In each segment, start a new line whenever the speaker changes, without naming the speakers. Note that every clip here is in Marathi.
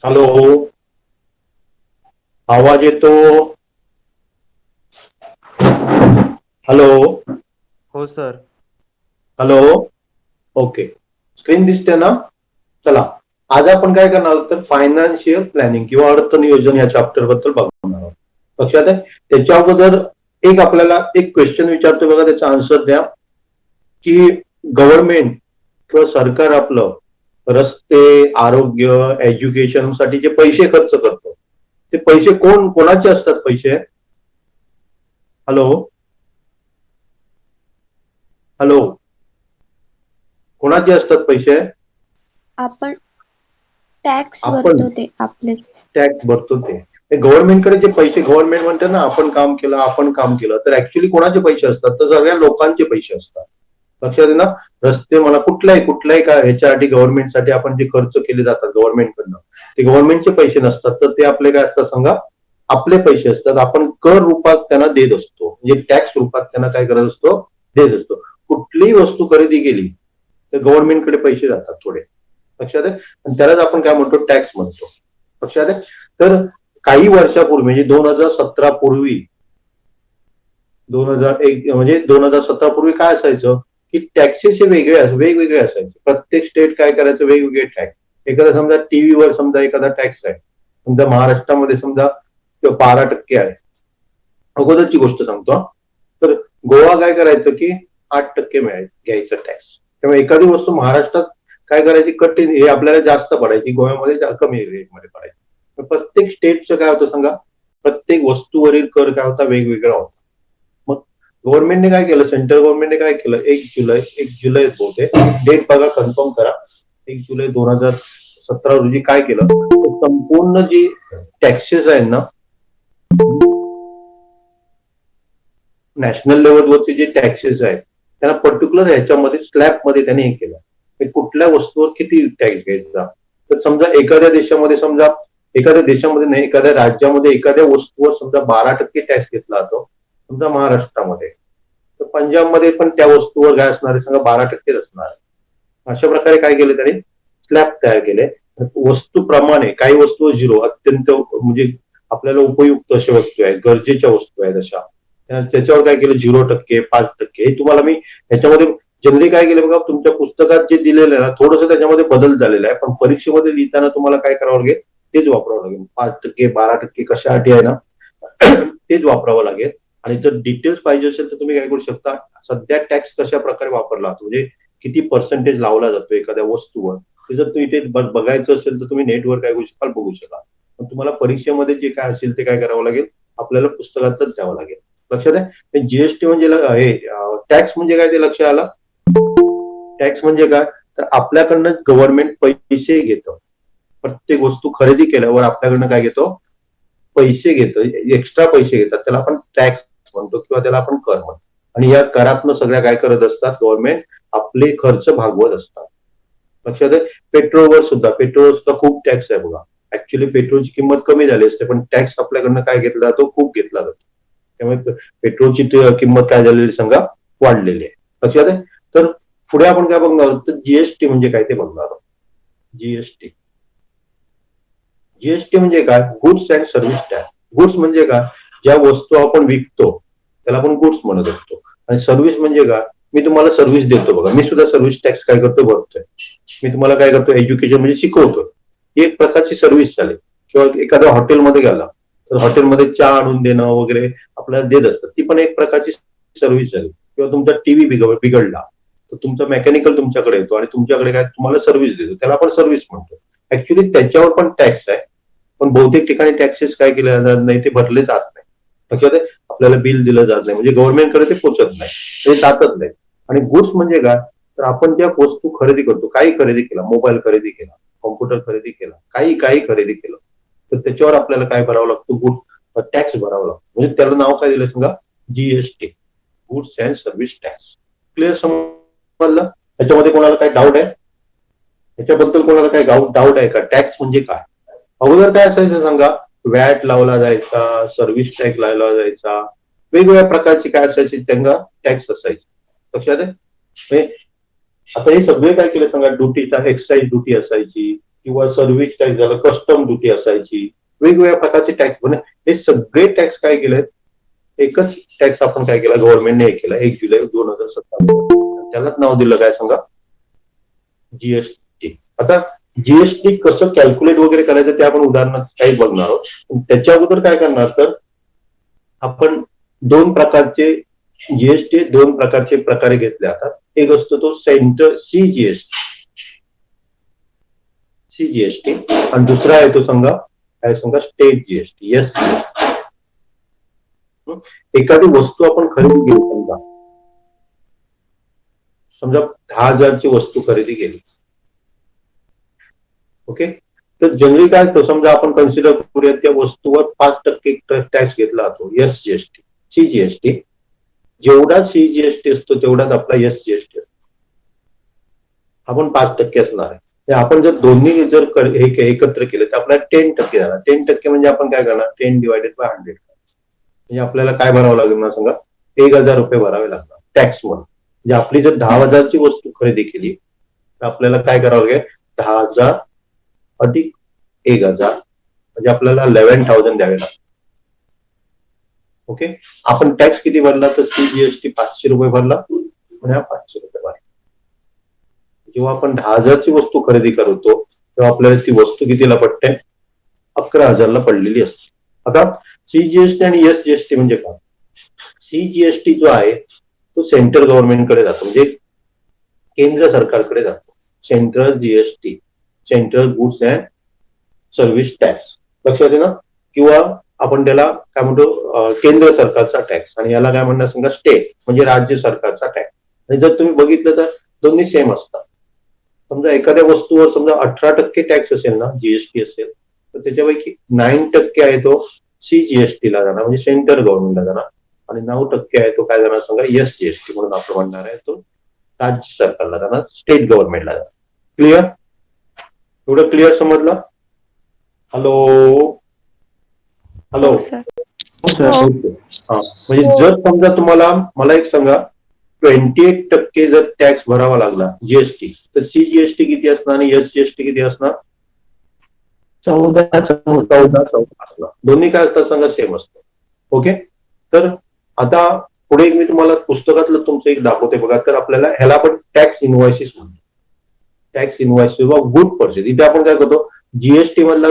हॅलो, आवाज येतो? हॅलो.
हो सर.
हॅलो. ओके, स्क्रीन दिसते ना? चला, आज आपण काय करणार आहोत तर फायनान्शियल प्लॅनिंग किंवा अर्थनियोजन या चॅप्टर बद्दल बघणार आहोत. लक्षात आहे? त्याच्या अगोदर एक आपल्याला एक क्वेश्चन विचारतो बघा, त्याचा आन्सर द्या. की गव्हर्नमेंट किंवा सरकार आपलं रस्ते, आरोग्य, एज्युकेशन साठी जे पैसे खर्च करतो, ते पैसे कोणाचे असतात पैसे? हॅलो. हॅलो. कोणाचे असतात पैसे?
आपण टॅक्स
आपण
भरतो ते आपलेच.
टॅक्स भरतो ते गव्हर्नमेंटकडे जे पैसे, गव्हर्नमेंट म्हणते ना आपण काम केलं, आपण काम केलं, तर ऍक्च्युली कोणाचे पैसे असतात? तर सगळ्या लोकांचे पैसे असतात. लक्षात आहे ना? रस्ते म्हणा, कुठल्याही कुठल्याही काय ह्याच्यासाठी गव्हर्नमेंटसाठी आपण जे खर्च केले जातात गव्हर्नमेंटकडनं, ते गव्हर्नमेंटचे पैसे नसतात, तर ते आपले काय असतात सांगा? आपले पैसे असतात. आपण कर रूपात त्यांना देत असतो, म्हणजे टॅक्स रूपात त्यांना काय करत असतो? देत असतो. कुठलीही वस्तू खरेदी केली तर गव्हर्नमेंटकडे पैसे जातात थोडे. लक्षात आहे? आणि त्यालाच आपण काय म्हणतो? टॅक्स म्हणतो. लक्षात आहे? तर काही वर्षापूर्वी म्हणजे 2017 पूर्वी, 2001 म्हणजे 2017 पूर्वी काय असायचं की टॅक्सेस हे वेगवेगळे असायचे. प्रत्येक स्टेट काय करायचं? वेगवेगळे टॅक्स. एखादा समजा टीव्हीवर समजा एखादा टॅक्स आहे, समजा महाराष्ट्रामध्ये समजा 12% आहे. अगोदरची गोष्ट सांगतो हा. तर गोवा काय करायचं की 8% घ्यायचं टॅक्स. त्यामुळे एखादी वस्तू महाराष्ट्रात काय करायची कठीण, हे आपल्याला जास्त पडायची, गोव्यामध्ये कमी रेटमध्ये पडायची. तर प्रत्येक स्टेटचं काय होतं सांगा? प्रत्येक वस्तूवरील कर काय होता? वेगवेगळा होता. मग गव्हर्नमेंटने काय केलं, सेंट्रल गव्हर्नमेंटने काय केलं, 1 जुलै बहुतेक, डेट बघा, कन्फर्म करा. 1 जुलै 2017 रोजी काय केलं, संपूर्ण जी टॅक्सेस आहेत ना, नॅशनल लेवलवरचे जे टॅक्सेस आहेत, त्यांना पर्टिक्युलर ह्याच्यामध्ये स्लॅबमध्ये त्यांनी हे केलं की कुठल्या वस्तूवर किती टॅक्स घ्यायचा. तर समजा एखाद्या देशामध्ये नाही, एखाद्या राज्यामध्ये एखाद्या वस्तूवर समजा 12% टॅक्स घेतला जातो, समजा महाराष्ट्रामध्ये, तर पंजाबमध्ये पण त्या वस्तूवर काय असणार आहे सांगा? 12% असणार आहे. अशा प्रकारे काय केलं त्यांनी? स्लॅब तयार केले. वस्तूप्रमाणे काही वस्तू झिरो, अत्यंत म्हणजे आपल्याला उपयुक्त अशा वस्तू आहेत, गरजेच्या वस्तू आहेत अशा, त्याच्यावर काय केलं? 0%, 5%. हे तुम्हाला मी ह्याच्यामध्ये जनरली काय केलं बघा, तुमच्या पुस्तकात जे दिलेलं आहे ना, थोडंसं त्याच्यामध्ये बदल झालेला आहे, पण परीक्षेमध्ये लिहिताना तुम्हाला काय करावं लागेल? तेच वापरावं लागेल. 5%, 12% कशासाठी आहे ना, तेच वापरावं लागेल. आणि जर डिटेल्स पाहिजे असेल तर तुम्ही काय करू शकता, सध्या टॅक्स कशा प्रकारे वापरला जातो, म्हणजे किती पर्सेंटेज लावला जातो एखाद्या वस्तूवर, ते जर तुम्ही इथे बघायचं असेल तर तुम्ही नेटवर काय करू शकाल? बघू शकाल. पण तुम्हाला परीक्षेमध्ये जे काय असेल ते काय करावं लागेल? आपल्याला पुस्तकातच द्यावं लागेल. लक्षात आहे? जीएसटी म्हणजे हे टॅक्स म्हणजे काय ते लक्षात आलं? टॅक्स म्हणजे काय? तर आपल्याकडनं गव्हर्नमेंट पैसे घेतं. प्रत्येक वस्तू खरेदी केल्यावर आपल्याकडनं काय घेतो? पैसे घेतो, एक्स्ट्रा पैसे घेतात, त्याला आपण टॅक्स म्हणतो किंवा त्याला आपण कर म्हणतो. आणि या करातनं सगळ्या काय करत असतात? गव्हर्नमेंट आपले खर्च भागवत असतात. लक्षात आहे? पेट्रोलवर सुद्धा खूप टॅक्स आहे बघा. ऍक्च्युली पेट्रोलची किंमत कमी झाली असते, पण टॅक्स आपल्याकडनं काय घेतला जातो? खूप घेतला जातो. त्यामुळे पेट्रोलची किंमत काय झालेली सांगा? वाढलेली आहे. लक्षात आहे? तर पुढे आपण काय बघणार आहोत? तर जीएसटी म्हणजे काय ते बघणार आहोत. जीएसटी जीएसटी म्हणजे काय? Goods and service tax. Goods म्हणजे काय? ज्या वस्तू आपण विकतो त्याला आपण गुड्स म्हणत असतो. आणि सर्व्हिस म्हणजे काय? मी तुम्हाला सर्व्हिस देतो बघा, मी सुद्धा सर्व्हिस टॅक्स काय करतो? भरतोय. मी तुम्हाला काय करतो? एज्युकेशन म्हणजे शिकवतो. ही एक प्रकारची सर्व्हिस झाली. किंवा एखाद्या हॉटेलमध्ये गेला तर हॉटेलमध्ये चहा आणून देणं वगैरे आपल्याला देत असतात, ती पण एक प्रकारची सर्व्हिस झाली. किंवा तुमचा टीव्ही बिघडला तर तुमचा मेकॅनिकल तुमच्याकडे येतो आणि तुमच्याकडे काय तुम्हाला सर्व्हिस देतो, त्याला आपण सर्व्हिस म्हणतो. ऍक्च्युली त्याच्यावर पण टॅक्स आहे, पण बहुतेक ठिकाणी टॅक्सेस काय केले जात नाही, ते भरले जात नाही. लक्षात आहे? आपल्याला बिल दिलं जात नाही, म्हणजे गव्हर्नमेंटकडे ते पोहोचत नाही, ते जातच नाही. आणि गुड्स म्हणजे काय? तर आपण ज्या वस्तू खरेदी करतो, काही खरेदी केला, मोबाईल खरेदी केला, कॉम्प्युटर खरेदी केला, काही काही खरेदी केलं, तर त्याच्यावर आपल्याला काय भरावं लागतं? गुड टॅक्स भरावा लागतो. म्हणजे त्याला नाव काय दिलं सांगा? GST, goods and service tax. Clear समजलं? त्याच्यामध्ये कोणाला काय डाऊट आहे? त्याच्याबद्दल कोणाला काय डाऊट आहे का? टॅक्स म्हणजे काय? अगोदर काय असायचं सांगा? वॅट लावला जायचा, सर्व्हिस टॅक्स लावला जायचा, वेगवेगळ्या प्रकारची काय असायची त्यांना टॅक्स असायचे. लक्षात आहे? आता हे सगळे काय केले सांगा? ड्युटी, एक्साईज ड्युटी असायची, किंवा सर्व्हिस टॅक्स झालं, कस्टम ड्युटी असायची, वेगवेगळ्या प्रकारचे टॅक्स. म्हणजे हे सगळे टॅक्स काय केलेत, एकच टॅक्स आपण काय केला, गव्हर्नमेंटने हे केला 1 जुलै 2017. त्यालाच नाव दिलं काय सांगा, जीएसटी. आता जीएसटी कसं कॅल्क्युलेट वगैरे करायचं ते आपण उदाहरणात काही बघणार आहोत. पण त्याच्या अगोदर काय करणार, तर आपण दोन प्रकारचे जीएसटी दोन प्रकारचे प्रकारे घेतले जातात. एक असतो तो सेंटर सीजीएसटी आणि दुसरा आहे तो सांगा काय सांगा, स्टेट जीएसटी, एस. एखादी वस्तू आपण खरेदी केली, समजा 10,000ची वस्तू खरेदी केली. ओके, तर जनरली काय असतं, समजा आपण कन्सिडर करूया त्या वस्तूवर 5% टॅक्स घेतला जातो, एस जीएसटी. सीजीएसटी जेवढा सीजीएसटी असतो तेवढाच आपला एस जीएसटी असतो. आपण 5% असणार आहे. आपण जर दोन्ही जर एकत्र केले तर आपल्याला 10% झाला. 10% म्हणजे आपण काय करणार, 10/100. म्हणजे आपल्याला काय भरावं लागेल ना सांगा, 1,000 रुपये भरावे लागणार टॅक्स म्हणून. म्हणजे आपली जर 10,000ची वस्तू खरेदी केली तर आपल्याला काय करावं लागेल, 10,000 अधिक 1,000 म्हणजे आपल्याला 11,000 द्यावे लागतात. ओके, आपण टॅक्स किती भरला, तर सीजीएसटी 500 रुपये भरला म्हणजे हा 500 रुपये भरला. जेव्हा आपण 10,000ची वस्तू खरेदी करतो तेव्हा आपल्याला ती वस्तू कितीला पडते, 11,000ला पडलेली असते. आता सीजीएसटी आणि एस जीएसटी म्हणजे काय, सीजीएसटी जो आहे तो सेंट्रल गव्हर्नमेंटकडे जातो, म्हणजे केंद्र सरकारकडे जातो. Central GST, central goods and service tax, लक्षात आहे ना. किंवा आपण त्याला काय म्हणतो, केंद्र सरकारचा टॅक्स, आणि याला काय म्हणणार सांगा, स्टेट म्हणजे राज्य सरकारचा टॅक्स. आणि जर तुम्ही बघितलं तर दोन्ही सेम असतात. समजा एखाद्या वस्तूवर समजा 18% टॅक्स असेल ना, जीएसटी असेल, तर त्याच्यापैकी 9% आहे तो सीजीएसटीला जाणार, म्हणजे सेंट्रल गव्हर्नमेंटला जाणार, आणि 9% आहे तो काय जाणार सांगा, एस जीएसटी म्हणून आपण म्हणणार आहे, तो राज्य सरकारला जाणार, स्टेट गव्हर्नमेंटला जाणार. क्लिअर, एवढं क्लिअर समजलं? हॅलो हॅलो, हा. म्हणजे जर समजा तुम्हाला, मला एक सांगा, 28% जर टॅक्स भरावा लागला जीएसटी, तर सीजीएसटी किती असणार आणि एस जीएसटी किती असणार, 14 असणार. दोन्ही काय असतात सांगा, सेम असतं. ओके, तर आता पुढे मी तुम्हाला पुस्तकातलं तुमचं एक दाखवते बघा. तर आपल्याला ह्याला आपण टॅक्स इन्व्हॉइसेस म्हणतो. टॅक्स इन्व्हॉइसेस व गुड पर्चेस. इथे आपण काय करतो, जीएसटी मधला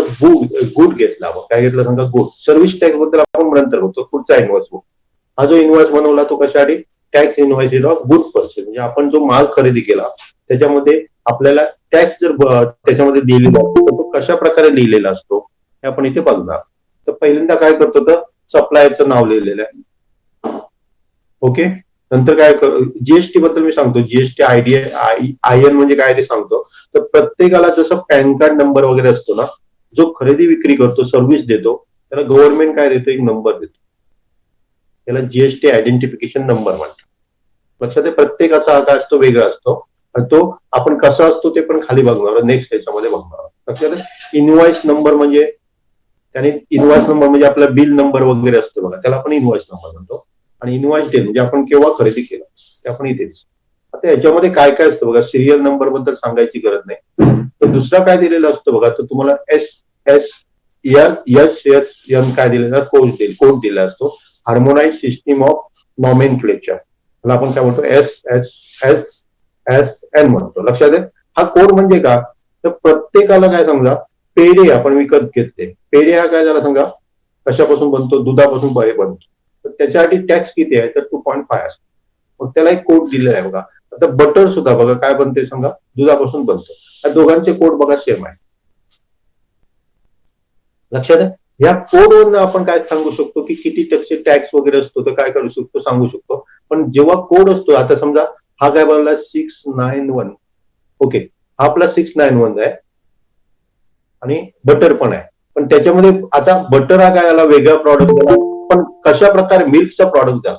गुड घेतला, आपण काय घेतला सांगा, गुड. सर्व्हिस टॅक्स बद्दल आपण नंतर होतो, पुढचा इन्व्हॉइस. हा जो इन्व्हॉइस बनवला तो कशासाठी, टॅक्स इन्व्हॉइसेस ऑफ गुड पर्चेस, म्हणजे आपण जो माल खरेदी केला त्याच्यामध्ये आपल्याला टॅक्स जर त्याच्यामध्ये दिलेला असतो तर तो कशा प्रकारे लिहिलेला असतो हे आपण इथे बघणार. तर पहिल्यांदा काय करतो, तर सप्लायरचं नाव लिहिलेलं आहे. ओके, नंतर काय, जीएसटी बद्दल मी सांगतो, जीएसटी आयएन म्हणजे काय ते सांगतो. तर प्रत्येकाला जसं पॅन कार्ड नंबर वगैरे असतो ना, जो खरेदी विक्री करतो, सर्व्हिस देतो, त्याला गव्हर्नमेंट काय देतो, एक नंबर देतो. त्याला जीएसटी आयडेंटिफिकेशन नंबर म्हणतात. लक्षात आहे, प्रत्येकाचा हा काय असतो, वेगळा असतो, आणि तो आपण कसा असतो ते पण खाली बघणार, नेक्स्ट याच्यामध्ये बघणार. लक्षात आहे, इन्व्हॉइस नंबर म्हणजे, त्याने इन्व्हॉइस नंबर म्हणजे आपला बिल नंबर वगैरे असतो बघा, त्याला आपण इन्व्हॉइस नंबर म्हणतो. आणि इन्व्हॉइस डेट म्हणजे आपण केव्हा खरेदी केलं ते आपण इथे. आता याच्यामध्ये काय काय असतं बघा, सिरियल नंबर बद्दल सांगायची गरज नाही. तर दुसरा काय दिलेला असतो बघा, तर तुम्हाला एन काय दिलेला, कोड दिलेला असतो, हार्मोनाइज सिस्टीम ऑफ नॉमेनक्लेचर, त्याला आपण काय म्हणतो, SSN म्हणतो. लक्षात आहे, हा कोड म्हणजे का, तर प्रत्येकाला काय समजा, पेढे आपण विकत घेतले, पेढे हा काय झाला सांगा, कशापासून बनतो, दुधापासून बनतो, तर त्याच्यासाठी टॅक्स किती आहे, तर 2.5 असतो. मग त्याला एक कोड दिलेला आहे बघा. आता बटर सुद्धा बघा काय बनते सांगा, दुधापासून बनतो. या दोघांचे कोड बघा सेम आहे. लक्षात आहे, या कोडवरून आपण काय सांगू शकतो की किती टक्के टॅक्स वगैरे असतो, तर काय करू शकतो, सांगू शकतो. पण जेव्हा कोड असतो, आता समजा हा काय बनला 691, ओके, हा आपला 691 आहे, आणि बटर पण आहे. पण त्याच्यामध्ये आता बटर हा काय आला, वेगळा प्रॉडक्ट झाला. पण कशा प्रकारे मिल्कचा प्रॉडक्ट झाला,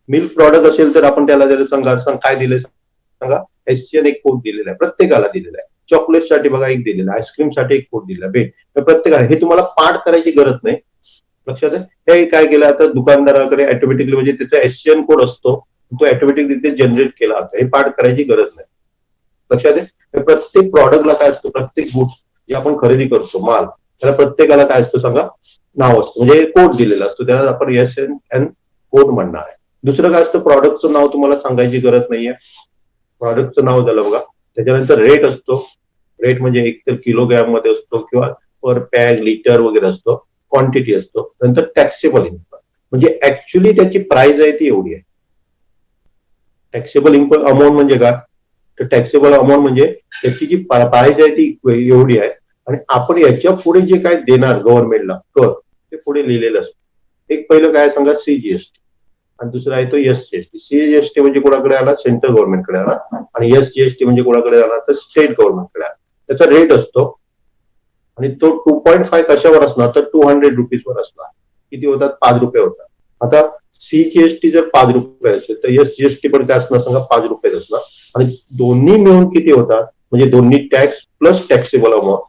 मिल्क प्रॉडक्ट असेल तर आपण त्याला जर सांगा काय दिले सांगा, एससीएन एक कोड दिलेला आहे, प्रत्येकाला दिलेला आहे. चॉकलेट साठी बघा एक दिलेला, आईस्क्रीम साठी एक कोड दिलेला आहे, प्रत्येकाला. हे तुम्हाला पाठ करायची गरज नाही. लक्षात आहे, हे काय केलं आता दुकानदाराकडे ऑटोमॅटिकली, म्हणजे त्याचा एससीएन कोड असतो, तो ऑटोमॅटिकली जनरेट केला जातो, हे पाठ करायची गरज नाही. लक्षात आहे, तर प्रत्येक प्रॉडक्टला काय असतं, प्रत्येक गुड्स जे आपण खरेदी करतो माल, त्याला प्रत्येकाला काय असतं सांगा, नाव असतं, म्हणजे कोड दिलेला असतो, त्याला आपण SN कोड म्हणणार आहे. दुसरं काय असतं, प्रॉडक्टचं नाव तुम्हाला सांगायची गरज नाहीये. प्रॉडक्टचं नाव झालं बघा. त्याच्यानंतर रेट असतो. रेट म्हणजे एक तर किलोग्रॅम मध्ये असतो किंवा पर पॅग लिटर वगैरे असतो. क्वांटिटी असतो. नंतर टॅक्सेबल इन्कम, म्हणजे ऍक्च्युली त्याची प्राइस आहे ती एवढी आहे. टॅक्सेबल इन्कम अमाऊंट म्हणजे काय, तर टॅक्सेबल अमाऊंट म्हणजे त्याची जी प्राइस आहे ती एवढी आहे आणि आपण याच्या पुढे जे काय देणार गव्हर्नमेंटला कर, ते पुढे लिहिलेलं असतं. एक पहिलं काय सांगा, CGST, आणि दुसरा आहे तो SGST. CGST म्हणजे कोणाकडे आला, सेंट्रल गव्हर्नमेंटकडे आला, आणि SGST म्हणजे कोणाकडे आला, तर स्टेट गव्हर्नमेंटकडे आला. त्याचा रेट असतो आणि तो 2.5 कशावर असणार, तर 200 रुपीजवर असणार. किती होतात, 5 रुपये होतात. आता CGST जर 5 रुपये असेल तर SGST पण काय असणार सांगा, 5 रुपये असणार. आणि दोन्ही मिळून किती होतात, म्हणजे दोन्ही टॅक्स प्लस टॅक्सेबल अमाऊंट,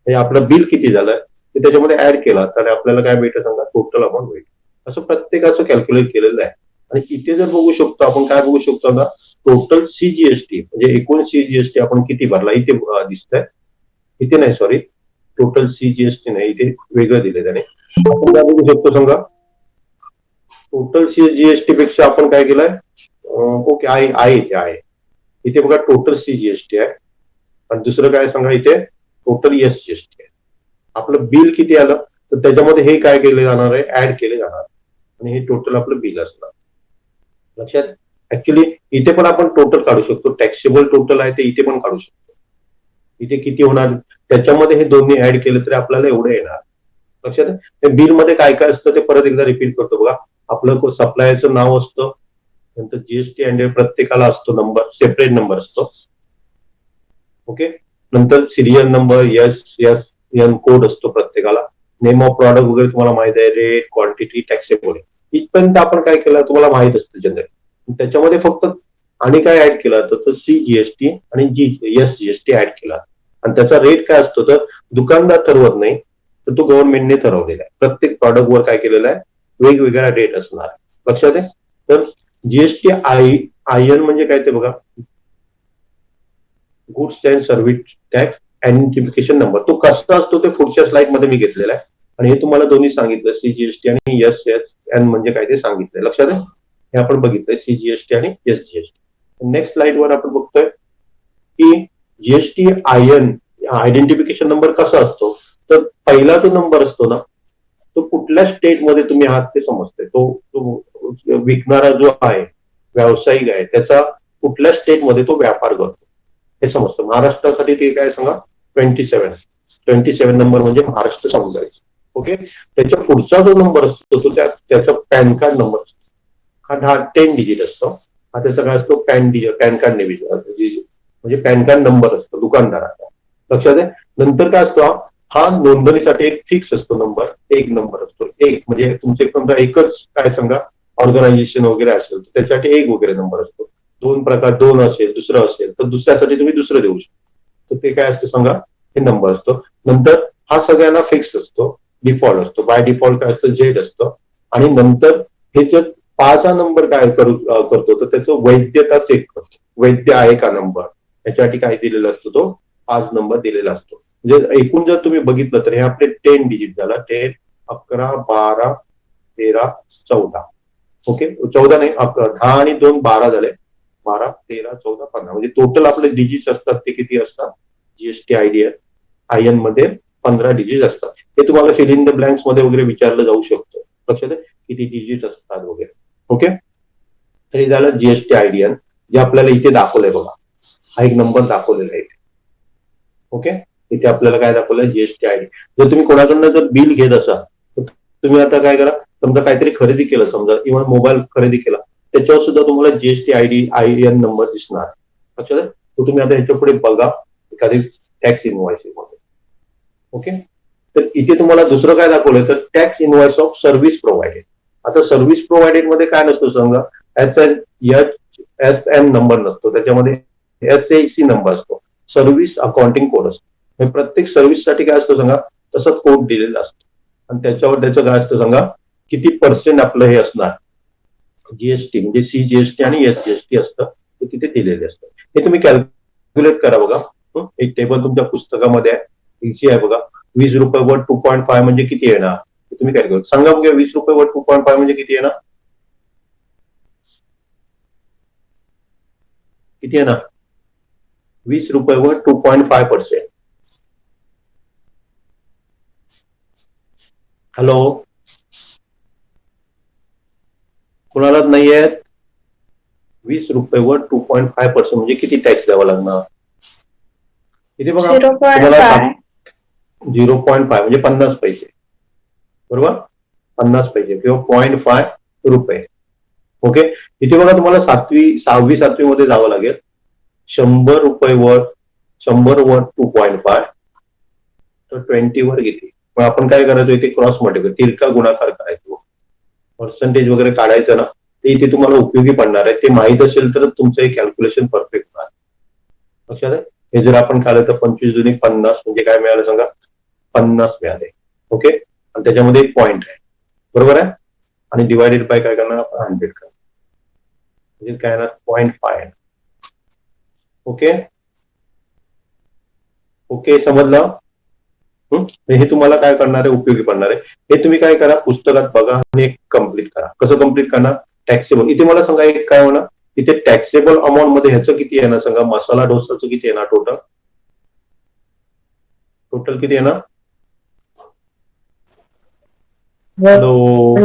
म्हणजे आपलं बिल किती झालं ते त्याच्यामध्ये ऍड केला तर आपल्याला काय भेटेल सांगा, टोटल अमाऊंट भेटेल. असं प्रत्येकाचं कॅल्क्युलेट केलेलं आहे. आणि इथे जर बघू शकतो आपण, काय बघू शकतो ना, टोटल CGST म्हणजे एकूण CGST आपण किती भरला इथे दिसतंय. इथे नाही, सॉरी, टोटल CGST नाही, इथे वेगळं दिलं त्याने. आपण काय बघू शकतो सांगा, टोटल CGST पेक्षा आपण काय केलंय, ओके, आहे इथे आहे. इथे बघा टोटल CGST आहे आणि दुसरं काय सांगा, इथे टोटल SGST आहे. आपलं बिल किती आलं तर त्याच्यामध्ये हे काय केले जाणार आहे, ऍड केले जाणार आणि हे टोटल आपलं बिल असणार. लक्षात, ऍक्च्युली इथे पण आपण टोटल काढू शकतो, टॅक्सेबल टोटल आहे ते इथे पण काढू शकतो. इथे किती होणार, त्याच्यामध्ये हे दोन्ही ऍड केले तरी आपल्याला एवढं येणार. लक्षात, ते बिल मध्ये काय काय असतं ते परत एकदा रिपीट करतो बघा. आपलं सप्लायरचं नाव असतं, नंतर GST हँडल प्रत्येकाला असतो, नंबर सेपरेट नंबर असतो. ओके, नंतर सिरियल नंबर, SN कोड असतो प्रत्येकाला. नेम ऑफ प्रॉडक्ट वगैरे तुम्हाला माहित आहे, रेट, क्वांटिटी, टॅक्सेबल, इथपर्यंत आपण काय केलं तुम्हाला माहित असतं जनरल. त्याच्यामध्ये फक्त आणि काय ऍड केलं तर CGST आणि SGST ऍड केला आणि त्याचा रेट काय असतो तर दुकानदार ठरवत नाही, तर तो गव्हर्नमेंटने ठरवलेला आहे. प्रत्येक प्रॉडक्ट वर काय केलेला आहे, वेगवेगळा रेट असणार आहे. लक्षात आहे. तर GST IN म्हणजे काय ते बघा, goods and service tax identification number. तो कसा असतो ते पुढच्या स्लाइड मध्ये मी घेतलेला आहे आणि हे तुम्हाला दोन्ही सांगितलं, CGST आणि SN म्हणजे काय ते सांगितलंय. लक्षात आहे, हे आपण बघितलंय CGST आणि SGST. नेक्स्ट स्लाइड वर आपण बघतोय की GST IN आयडेंटिफिकेशन नंबर कसा असतो, तर पहिला जो नंबर असतो ना, तो कुठल्या स्टेटमध्ये तुम्ही आहात ते समजते. तो विकणारा जो आहे, व्यावसायिक आहे, त्याचा कुठल्या स्टेटमध्ये तो व्यापार करतो हे समजतं. महाराष्ट्रासाठी ते काय सांगा, 27 नंबर म्हणजे महाराष्ट्र समजायचं. ओके, त्याच्या पुढचा जो नंबर असतो तो त्याचा पॅन कार्ड नंबर असतो. हा 10 डिजिट असतो. हा त्याचा काय असतो, पॅन कार्ड म्हणजे पॅन कार्ड नंबर असतो दुकानदाराचा. लक्षात आहे. नंतर काय असतो, हा नोंदणीसाठी एक फिक्स असतो नंबर, एक नंबर असतो. एक म्हणजे तुमचे समजा एकच काय सांगा ऑर्गनायझेशन वगैरे असेल तर त्याच्यासाठी एक वगैरे नंबर असतो. दोन प्रकार, दोन असेल, दुसरं असेल तर दुसऱ्यासाठी तुम्ही दुसरं देऊ शकता. तर ते काय असतं सांगा, हे नंबर असतो. नंतर हा सगळ्यांना फिक्स असतो, डिफॉल्ट असतो. बाय डिफॉल्ट काय असतं, Z असतं. आणि नंतर हे जर 5 नंबर काय करतो तर त्याचं वैधता चेक करतो, वैध आहे का नंबर, त्याच्यासाठी काय दिलेला असतो, तो 5 नंबर दिलेला असतो. म्हणजे एकूण जर तुम्ही बघितलं तर हे आपले 10 डिजिट झाला, 10, 11, 12, 13, 14. ओके, 14 नाही, 10 आणि 2 12 झाले, 12, 13, 14, 15, म्हणजे टोटल आपले डिजिट्स असतात ते किती असतात, GST IN मध्ये 15 डिजिट असतात. हे तुम्हाला फिल इन द ब्लँक्स मध्ये वगैरे विचारलं जाऊ शकतं. लक्षात आहे, किती डिजिट असतात वगैरे. ओके, तर हे झालं GST IN जे आपल्याला इथे दाखवलंय बघा. हा एक नंबर दाखवलेला आहे इथे. ओके, इथे आपल्याला काय दाखवलंय, GST ID. जर तुम्ही कोणाकडनं जर बिल घेत असाल तर तुम्ही आता काय करा, समजा काहीतरी खरेदी केलं, समजा इव्हन मोबाईल खरेदी केला, त्याच्यावर सुद्धा तुम्हाला GST IN नंबर दिसणार. लक्षात आहे. तो तुम्ही आता ह्याच्या पुढे बघा एखादी टॅक्स इनवॉइस मध्ये. ओके, तर इथे तुम्हाला दुसरं काय दाखवलंय तर tax invoice of service provided. आता सर्व्हिस प्रोव्हाइडेड मध्ये काय नसतो सांगा, SN नंबर नसतो, त्याच्यामध्ये SAC नंबर असतो, सर्व्हिस अकाउंटिंग कोड असतो. प्रत्येक सर्व्हिससाठी काय असतं सांगा, तसंच कोड दिलेला असतो आणि त्याच्यावर त्याचं काय असतं सांगा, किती पर्सेंट आपलं हे असणार, GST म्हणजे CGST आणि SGST असतं ते तिथे दिलेले असतं. हे तुम्ही कॅल्क्युलेट करा बघा. एक टेबल तुमच्या पुस्तकामध्ये आहे, इझी आहे बघा. 20 रुपये वर 2.5 म्हणजे किती येणार ते तुम्ही काय करू सांगा बघा. 20 रुपये वर 2.5 म्हणजे किती येणार? किती येणार? 20 रुपये वर 2.5%. हॅलो, कुणालाच नाही आहेत? 20 रुपये वर 2.5% म्हणजे किती टॅक्स द्यावा लागणार? इथे बघा
0.5.
0.5 म्हणजे 50 पैसे, बरोबर? 50 पैसे किंवा 0.5 रुपये. ओके, इथे बघा तुम्हाला 6वी-7वी मध्ये जावं लागेल. 100 रुपये वर 2.5 तर 20 वर किती? मग आपण काय करायचो इथे क्रॉस मल्टिप्लाय तिरका गुणाकार करायचो. पर्सेंटेज वगैरे काढायचं ना, ते इथे तुम्हाला उपयोगी पडणार आहे. ते माहित असेल तर तुमचं हे कॅल्क्युलेशन परफेक्ट होणार. लक्षात आहे? हे जर आपण काढलं तर 25 दुनी 50 म्हणजे काय मिळालं सांगा? 50 मिळाले. ओके, आणि त्याच्यामध्ये एक पॉइंट आहे, बरोबर आहे? आणि डिवायडेड बाय काय करणार आपण? 100 करणार, म्हणजे काय येणार? 0.5. ओके ओके, समजलं? हे तुम्हाला काय करणार आहे? उपयोगी पडणार आहे. हे तुम्ही काय करा, पुस्तकात बघा आणि एक कम्प्लीट करा. कसं कम्प्लीट करणार? टॅक्सेबल. इथे मला सांगा एक काय होणार, इथे टॅक्सेबल अमाऊंट मध्ये ह्याचं किती येणार सांगा? मसाला डोसाचं किती येणार? टोटल किती येणार? हॅलो,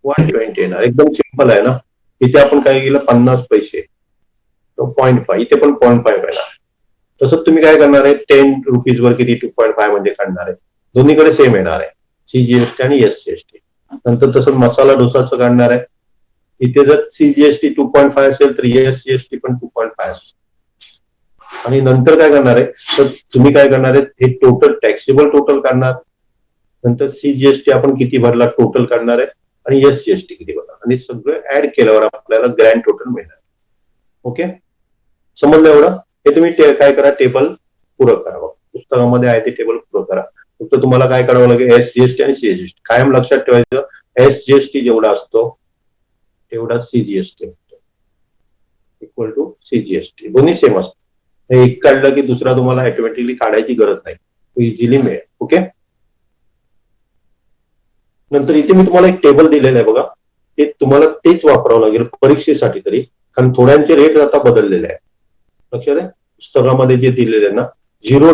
120 येणार. एकदम सिंपल आहे ना. इथे आपण काय केलं? 50 पैसे, तो 0.5. इथे पण 0.5 येणार. तसंच तुम्ही काय करणार आहे? 10 रुपीज वर किती? 2.5 म्हणजे काढणार आहे. दोन्हीकडे सेम येणार आहे, सीजीएसटी आणि एसजीएसटी. नंतर तसंच मसाला डोसाचं काढणार आहे. इथे जर सीजीएसटी 2.5 असेल तर एसजीएसटी पण 2.5 असेल. आणि नंतर काय करणार आहे? तर तुम्ही काय करणार आहे? हे टोटल टॅक्सेबल टोटल काढणार. नंतर सीजीएसटी आपण किती भरला टोटल काढणार आहे, आणि एसजीएसटी किती भरला, आणि सगळं ऍड केल्यावर आपल्याला ग्रँड टोटल मिळणार. ओके, समजलं एवढं? हे तुम्ही काय करा? टेबल पुरं करा. पुस्तकामध्ये आहे ते टेबल पुरं करा. फक्त तुम्हाला काय करावं लागेल? एसजीएसटी आणि सीजीएसटी कायम लक्षात ठेवायचं. एसजीएसटी जेवढा असतो तेवढा सीजीएसटी असतो, इक्वल टू सीजीएसटी. दोन्ही सेम असतो. हे एक काढलं की दुसरा तुम्हाला ऑटोमॅटिकली काढायची गरज नाही, तो इझिली मिळेल. ओके, नंतर इथे मी तुम्हाला एक टेबल दिलेलं आहे बघा. ते तुम्हाला तेच वापरावं लागेल परीक्षेसाठी तरी, कारण थोड्यांचे रेट आता बदललेले आहे. लक्षात आहे? पुस्तकामध्ये जे दिलेले आहे ना, झिरो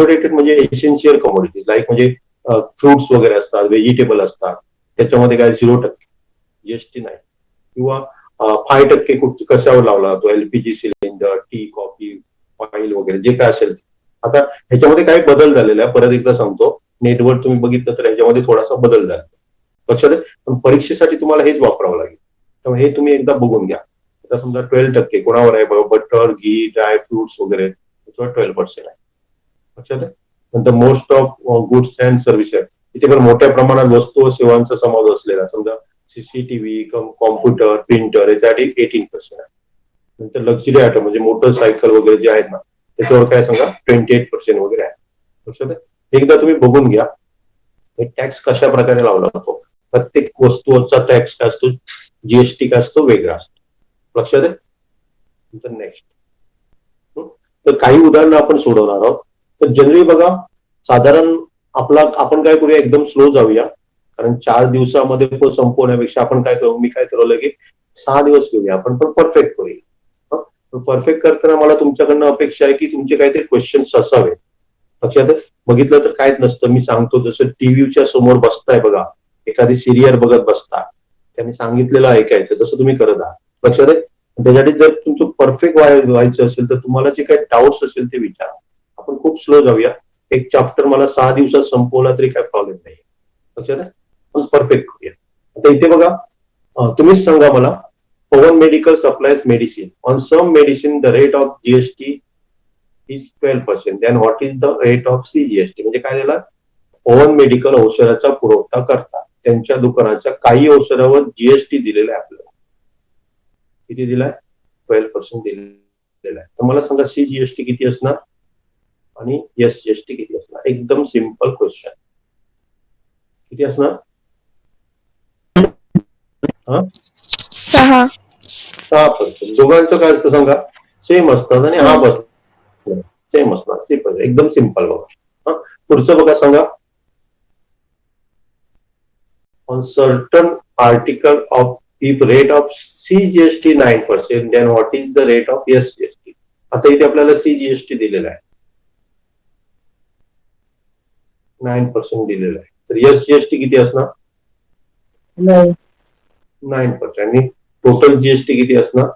रेटेड म्हणजे एसेन्शियल कमोडिटीज लाईक म्हणजे फ्रुट्स वगैरे असतात, व्हेजिटेबल असतात, त्याच्यामध्ये काय 0% जीएसटी नाही. किंवा 5% कशावर लावला जातो? LPG cylinder, T, coffee, oil वगैरे जे काय असेल. आता ह्याच्यामध्ये काय बदल झालेला आहे परत एकदा सांगतो. नेटवर तुम्ही बघितलं तर ह्याच्यामध्ये थोडासा बदल झाला. लक्षात आहे? पण परीक्षेसाठी तुम्हाला हेच वापरावं लागेल. त्यामुळे हे तुम्ही एकदा बघून घ्या. आता समजा 12% कोणावर आहे? बटर, घी, ड्राय फ्रुट्स वगैरे त्याच्यावर 12% आहे. लक्षात आहे? नंतर most of goods and services, इथे पण मोठ्या प्रमाणात वस्तू व सेवांचा समावेश असलेला. समजा सीसीटीव्ही, कॉम्प्युटर, प्रिंटर यासाठी 18% आहे. नंतर लक्झरी आयटम म्हणजे मोटरसायकल वगैरे जे आहेत ना, त्याच्यावर काय सांगा? 28% वगैरे आहे. लक्षात आहे? एकदा तुम्ही बघून घ्या हे टॅक्स कशा प्रकारे लावला जातो. प्रत्येक वस्तूचा टॅक्स काय असतो? जीएसटी काय असतो? वेगळा असतो. लक्षात आहे? नंतर नेक्स्ट, तर काही उदाहरणं आपण सोडवणार आहोत. तर जनरली बघा, साधारण आपण काय करूया? एकदम स्लो जाऊया, कारण 4 दिवसामध्ये संपवण्यापेक्षा आपण काय करू? मी काय ठरवलं की 6 दिवस घेऊया आपण, पण परफेक्ट करूया. परफेक्ट करताना मला तुमच्याकडनं अपेक्षा आहे की तुमचे काहीतरी क्वेश्चन्स असावे. लक्षात आहे? बघितलं तर काहीच नसतं. मी सांगतो जसं टीव्हीच्या समोर बसताय बघा, एखादी सिरियल बघत बसता, त्यांनी सांगितलेलं ऐकायचं, तसं तुम्ही करत आहात. लक्षात आहे? त्यासाठी जर तुमचं परफेक्ट व्हायचं असेल तर तुम्हाला जे काही डाऊट्स असेल ते विचारा. आपण खूप स्लो जाऊया. एक चॅप्टर मला 6 दिवसात संपवला तरी काय प्रॉब्लेम नाही. लक्षात आहे? पण परफेक्ट करूया. आता इथे बघा, तुम्हीच सांगा मला. Pavan medical supplies medicine. On some medicine the rate of GST is 12%. Then what is the rate of CGST? म्हणजे काय झालं? पवन मेडिकल औषधाचा पुरवठा करतात. त्यांच्या दुकानाच्या काही औषधावर जीएसटी दिलेला आहे आपल्याला. किती दिलाय? 12% दिलेला आहे. तर मला सांगा सीजीएसटी किती असणार आणि एसजीएसटी किती असणार? एकदम सिंपल क्वेश्चन. किती असणार?
6.
6%. दोघांचं काय असतं सांगा? सेम असतात आणि हा बस. सेम असणार, सिम्पल, एकदम सिम्पल बघा. पुढचं बघा, सांगा. On certain article of if rate of CGST 9%, then what is the rate of SGST. आता इथे आपल्याला CGST दिलेला आहे, 9% दिलेला आहे. तर SGST किती असणार? 9%. आणि टोटल GST किती असणार?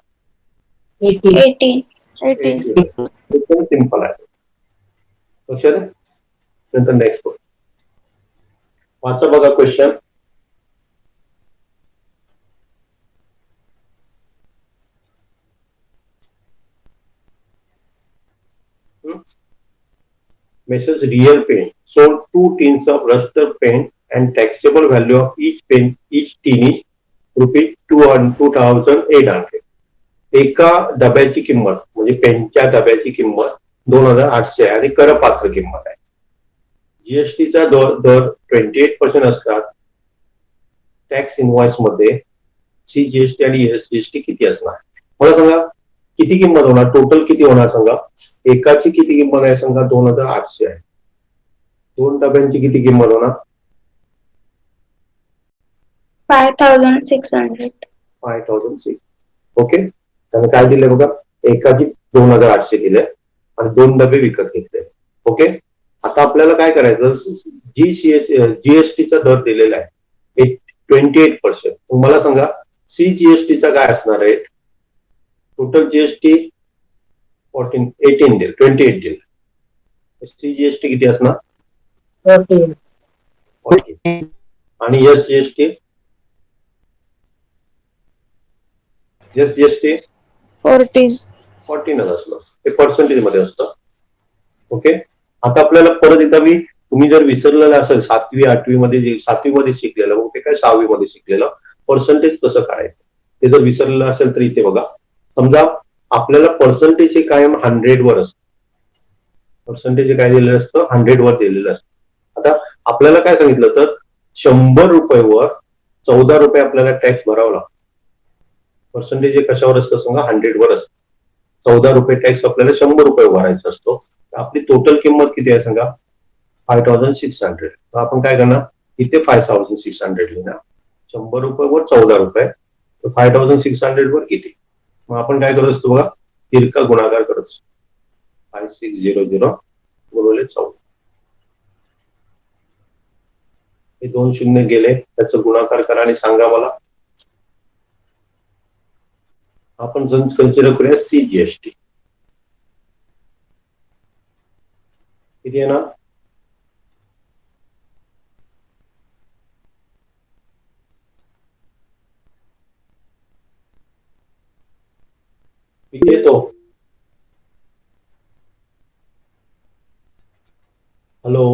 18.
एकदम सिंपल आहे. लक्षात आहे? नंतर नेक्स्ट वाचा बघा question. Messrs. Real Paint sold 2 tins of Ruster paint and taxable value of each tin is ₹2,800. एका डब्याची किंमत म्हणजे पेनच्या डब्याची किंमत 2,800 आहे आणि करपात्र किंमत आहे. जीएसटीचा दर 28% असतात. टॅक्स इनव्हॉइस मध्ये CGST आणि SGST किती असणार? मला सांगा किती किंमत होणार, टोटल किती होणार सांगा. एकाची किती किंमत आहे सांगा? 2,800 आहे. 2 डब्यांची किती किंमत होणार?
5,600.
5,600. ओके. त्याने काय दिले बघा, एकाची 2,800 दिले आणि 2 डबे विकत घेतले. ओके. आता आपल्याला काय करायचं, जीएसटीचा दर दिलेला आहे 28%. मला सांगा CGSTचा काय असणार आहे? टोटल जीएसटी 18 दिल, 28 दिल. CGST किती असणार? 14. आणि SGST 14 असलं. ते पर्सेंटेज मध्ये असतं. ओके. आता आपल्याला परत एकदा तुम्ही जर विसरलेलं असेल 7वी 8वी मध्ये, 7वी मध्ये शिकलेलं, मग ते काय 6वी मध्ये शिकलेलं पर्सेंटेज कसं काढायचं ते जर विसरलेलं असेल तर इथे बघा. समजा आपल्याला पर्सेंटेज हे कायम 100 वर असतं. पर्सेंटेज काय दिलेलं असतं? 100 वर दिलेलं असतं. आता आपल्याला काय सांगितलं तर 100 रुपयेवर 14 रुपये आपल्याला टॅक्स भरावा लागतो. पर्सेंटेज हे कशावर असतं सांगा? 100 वर असतं. 14 रुपये टॅक्स आपल्याला 100 रुपये भरायचा असतो. आपली टोटल किंमत किती आहे सांगा? 5,600. आपण काय करणार, इथे 5,600 लिहिणार. 100 रुपयेवर 14 रुपये, 5,600 वर किती? मग आपण काय करत असतो बघा, तिरका गुणाकार करत असतो. 5600 गुणिले 14. हे 2 शून्य गेले, त्याचा गुणाकार करा आणि सांगा मला. आपण कन्सिडर करूया CGST किती आहे ना? किती येतो? हॅलो,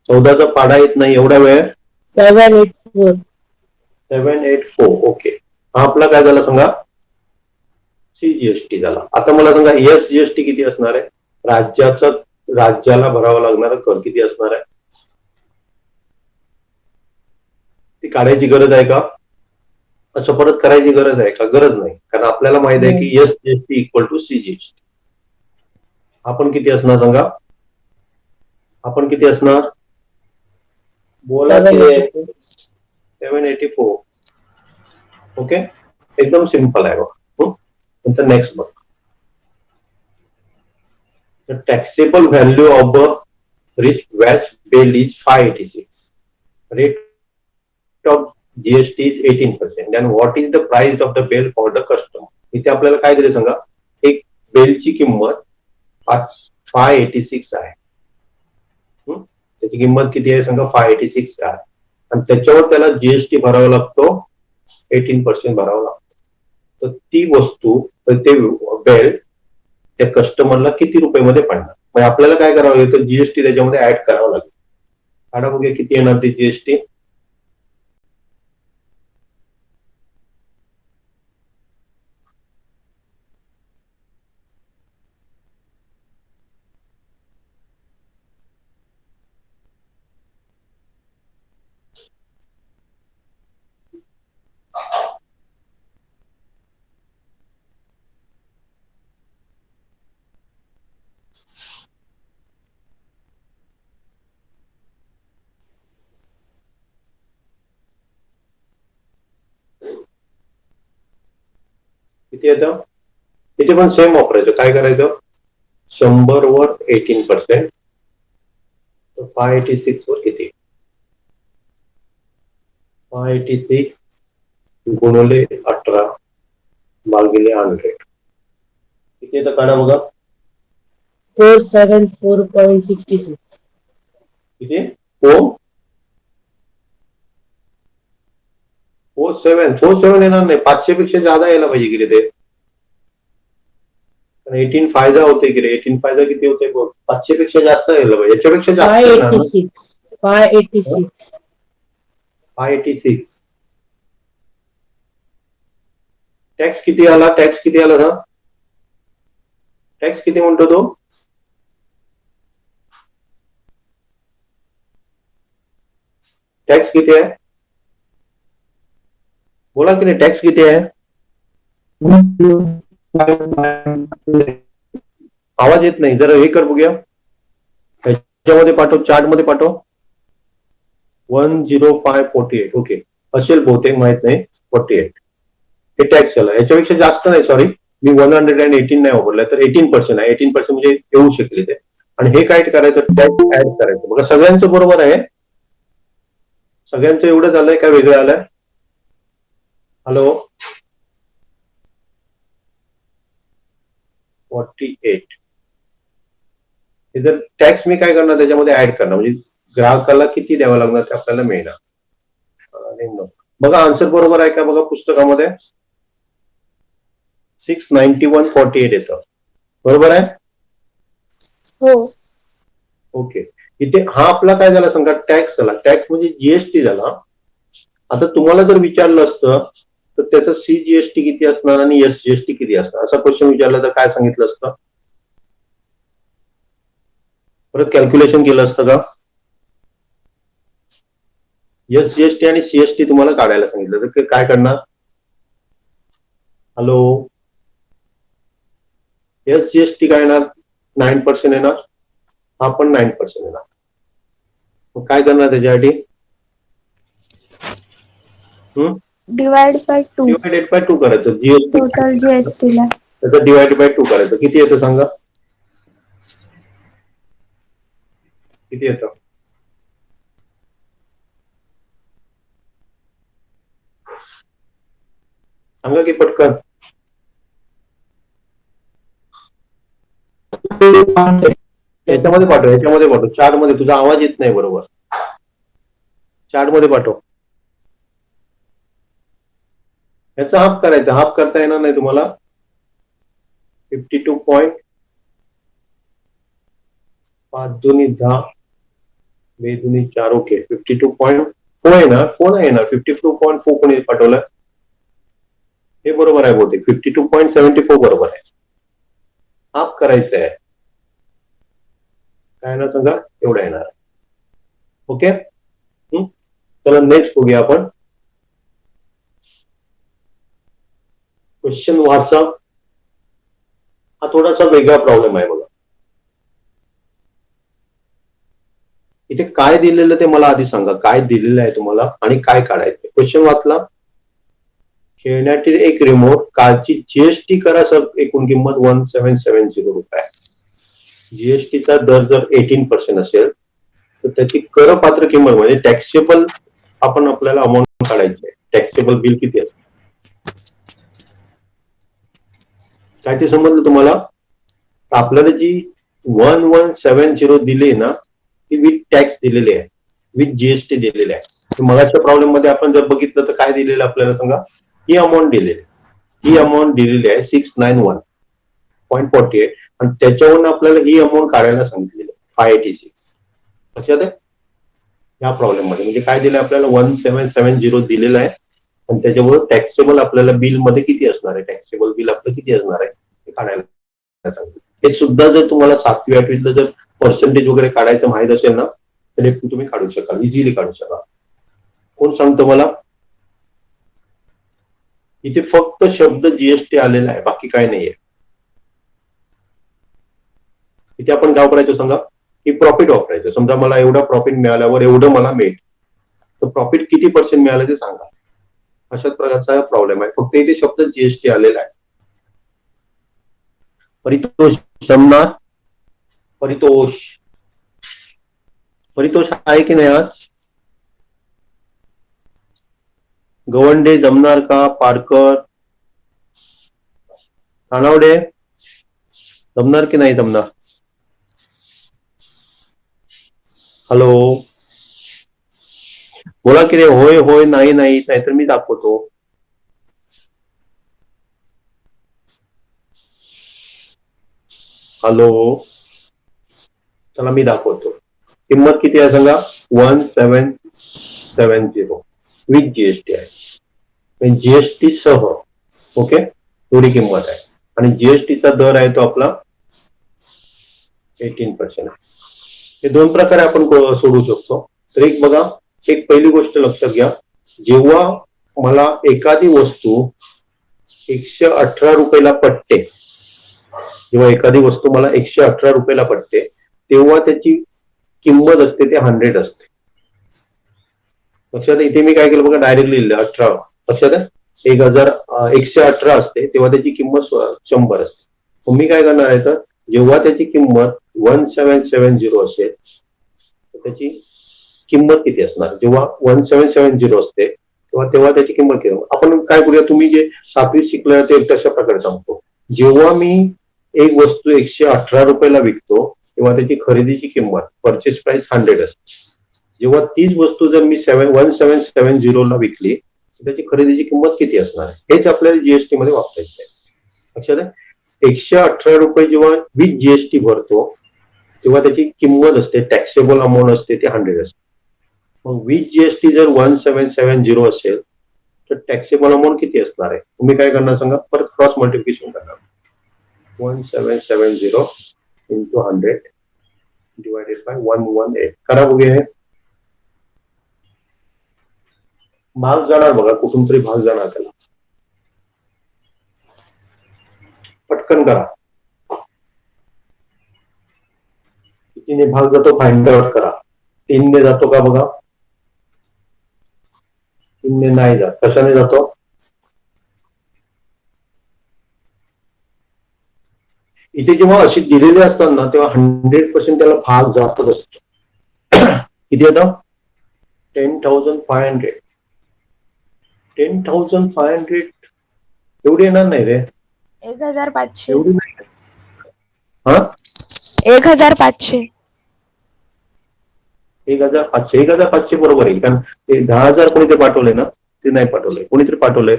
14चा पाढा येत नाही एवढा वेळ. 784. ओके. हा आपला काय झाला सांगा? CGST झाला. आता मला सांगा SGST किती असणार आहे? राज्याला भरावा लागणारा कर किती असणार आहे? ती काढायची गरज आहे का? असं परत करायची गरज आहे का? गरज नाही, कारण आपल्याला माहित आहे की SGST इक्वल टू CGST. आपण किती असणार सांगा? आपण किती असणार? बोला किती? 784. ओके. एकदम सिंपल आहे बघा. नंतर नेक्स्ट बघ. The taxable value of a wristwatch bill is 586. Rate of GST is 18%. Then what is the price of the bill for the customer? इथे आपल्याला काय दिले सांगा? एक बेलची किंमत 586 आहे. त्याची किंमत किती आहे सांगा? 586 आहे. आणि त्याच्यावर त्याला जीएसटी भरावा लागतो, 18% भरावा लागतो. तर ती वस्तू, ते बेल त्या कस्टमरला किती रुपयामध्ये पडणार? मग आपल्याला काय करावं लागेल? जीएसटी त्याच्यामध्ये ऍड करावं लागेल. काढा बघूया किती येणार ती जीएसटी. किती येतं? इथे पण सेम वापरायचं. काय करायचं? 100 वर 18%, तर 586 वर किती? 586 गुणिले 18 भागिले 100 किती येतं? काढा बघा.
474.66.
किती? 447 येणार नाही, 500 पेक्षा जादा यायला पाहिजे की रे ते. 18 फायदा होते की रे. 18 फायदा किती होते? 500 पेक्षा जास्त यायला पाहिजे. याच्यापेक्षा जास्त येणार ना.
586. 586.
586. टॅक्स किती आला? टॅक्स किती आला ना? टॅक्स किती म्हणतो तो? टॅक्स किती आहे? बोला की नाही, टॅक्स किती आहे? आवाज येत नाही. जरा हे कर बघूया. ह्याच्यामध्ये पाठव, चार्ट मध्ये पाठव. 10548. ओके, असेल बहुतेक, माहित नाही. 48 हे टॅक्स झाला. याच्यापेक्षा जास्त नाही, सॉरी, मी 118 नाही वापरलाय, तर 18% आहे. 18% म्हणजे येऊ शकले ते. आणि हे काय करायचं? टॅक्स ऍड करायचं. बघा, सगळ्यांचं बरोबर आहे. सगळ्यांचं एवढं झालंय काय वेगळं आलंय? हॅलो, 48. हे जर टॅक्स मी काय करणार? त्याच्यामध्ये ऍड करणार, म्हणजे ग्राहकाला किती द्यावं लागणार ते आपल्याला मिळणार. बघा, आन्सर बरोबर आहे का? बघा पुस्तकामध्ये 691.48 येतं. बरोबर आहे?
हो.
ओके. इथे हा आपला काय झाला सांगा? टॅक्स झाला. टॅक्स म्हणजे जीएसटी झाला. आता तुम्हाला जर विचारलं असतं तर त्याचं सीजीएसटी किती असणार आणि एसजीएसटी किती असणार, असा क्वेश्चन विचारला तर काय सांगितलं असतं? परत कॅल्क्युलेशन केलं असतं का? एसजीएसटी आणि सीएसटी तुम्हाला काढायला सांगितलं तर काय करणार? हॅलो, एसजीएसटी काय येणार? 9% येणार. हा पण 9% येणार. मग काय करणार त्याच्यासाठी?
Divide by 2.
डिवायडेड बाय 2 करायचं. जीएसटी
टोटल जीएसटी ला.
त्याचं डिवाइड बाय 2 करायचं. किती येतं सांगा? किती येतं? सांगा की पटकन. याच्यामध्ये पाठव, याच्यामध्ये पाठव, चार्ट मध्ये. तुझा आवाज येत नाही बरोबर. चार्ट मध्ये पाठव. याचा हाफ करायचा. हाफ करता येणार नाही तुम्हाला. 52. 5 दुनी 10, 2 दुनी 4. ओके, 52.4 येणार. कोण येणार? 52.4 कोणी पाठवलं? हे बरोबर आहे बहुतेक. 52.74 बरोबर आहे. हाफ करायचं आहे. काय ना सांगा? एवढा येणार. ओके, चला नेक्स्ट बघूया आपण. क्वेश्चन वाचा. हा थोडासा वेगळा प्रॉब्लेम आहे बघा. इथे काय दिलेलं ते मला आधी सांगा. काय दिलेलं आहे तुम्हाला आणि काय काढायचं? क्वेश्चन वाचला. खेळण्यातील एक रिमोट कारची जीएसटी करा सर, एकूण किंमत 1770 रुपये. जीएसटीचा दर जर 18% असेल तर त्याची करपात्र किंमत म्हणजे टॅक्सेबल आपण आपल्याला अमाऊंट काढायची आहे. टॅक्सेबल बिल किती असतं? काय ते समजलं तुम्हाला? आपल्याला जी 1170 दिली ना, ती विथ टॅक्स दिलेली आहे, विथ जीएसटी दिलेली आहे. मगाच्या प्रॉब्लेम मध्ये आपण जर बघितलं तर काय दिलेलं आपल्याला सांगा? ही अमाऊंट दिलेली. ही अमाऊंट दिलेली आहे 691.48 आणि त्याच्यावरून आपल्याला ही अमाऊंट काढायला सांगितलेली 586. लक्षात आहे? या प्रॉब्लेम मध्ये म्हणजे काय दिलं आपल्याला? 1770 दिलेलं आहे आणि त्याच्याबरोबर टॅक्सेबल आपल्याला बिल मध्ये किती असणार आहे? टॅक्सेबल बिल आपलं किती असणार आहे हे काढायला सांगितलं. हे सुद्धा जर तुम्हाला 7वी 8वीतलं जर पर्सेंटेज वगैरे काढायचं माहित असेल ना, तर हे तुम्ही काढू शकाल, इझिली काढू शकाल. कोण सांगतो मला? इथे फक्त शब्द जीएसटी आलेला आहे, बाकी काय नाहीये. इथे आपण काय वापरायचं सांगा? की प्रॉफिट वापरायचं. समजा मला एवढा प्रॉफिट मिळाल्यावर एवढं मला मिळेल, तर प्रॉफिट किती % मिळालं ते सांगा. अशाच प्रकारचा प्रॉब्लेम आहे. फक्त इथे शब्द जीएसटी आलेला आहे. परितोष जमणार? परितोष परितोष आहे की नाही आज? गवंडे जमणार का? पारकर, तानावडे जमणार की नाही जमणार? हॅलो, बोला की रे, होय होय नाही नाही, नाहीतर मी दाखवतो. हॅलो, चला मी दाखवतो. किंमत किती आहे सांगा? 1770 विथ जीएसटी आहे, जीएसटी सह. ओके, एवढी किंमत आहे. आणि जीएसटीचा दर आहे तो आपला 18% आहे. हे दोन प्रकारे आपण सोडू शकतो. तर एक बघा, एक पहिली गोष्ट लक्षात घ्या, जेव्हा मला एखादी वस्तू 118 रुपयाला पडते, जेव्हा एखादी वस्तू मला 118 रुपयाला पडते, तेव्हा त्याची किंमत असते ते 100 असते. लक्षात, इथे मी काय केलं बघा, डायरेक्टली लिहिलं 18. लक्षात आहे, 118 असते तेव्हा त्याची किंमत 100 असते. मग मी काय करणार आहे, तर जेव्हा त्याची किंमत 1770 असेल तर त्याची किंमत किती असणार? जेव्हा 1770 असते तेव्हा त्याची किंमत किती? आपण काय करूया, तुम्ही जे 7वीत शिकलं ते तशा प्रकारे सांगतो. जेव्हा मी एक वस्तू 118 रुपयाला विकतो तेव्हा त्याची खरेदीची किंमत, परचेस प्राइस 100 असते. जेव्हा तीच वस्तू जर मी 1770 ला विकली तर त्याची खरेदीची किंमत किती असणार आहे? हेच आपल्याला जीएसटी मध्ये वापरायचं आहे. लक्षात आहे, 118 रुपये जेव्हा विथ जीएसटी भरतो तेव्हा त्याची किंमत असते, टॅक्सेबल अमाऊंट असते ते 100 असते. मग विथ जीएसटी जर 1770 असेल तर टॅक्सेबल अमाऊंट किती असणार आहे? तुम्ही काय करणार सांगा, परत क्रॉस मल्टिप्लिकेशन करणार. 1770 इंटू 100 डिवायडेड बाय 118 करा बघूया. हे भाग जाणार बघा, कुठून तरी भाग जाणार, त्याला पटकन करा. कितीने भाग जातो फाइंड आउट करा. 3 ने जातो का बघा? 3 ने नाही जात. कशाने जातो? इथे जेव्हा अशी दिलेले असतात ना तेव्हा 100% त्याला भाग जातच असतो. किती येतं? 10,500. 10,500 एवढी येणार नाही रे.
1500.
एवढी नाही. हा,
1500.
1,500. 1,500 बरोबर आहे, कारण ते 10,000 कोणी ते पाठवले ना, ते नाही पाठवलंय. कोणीतरी पाठवलंय.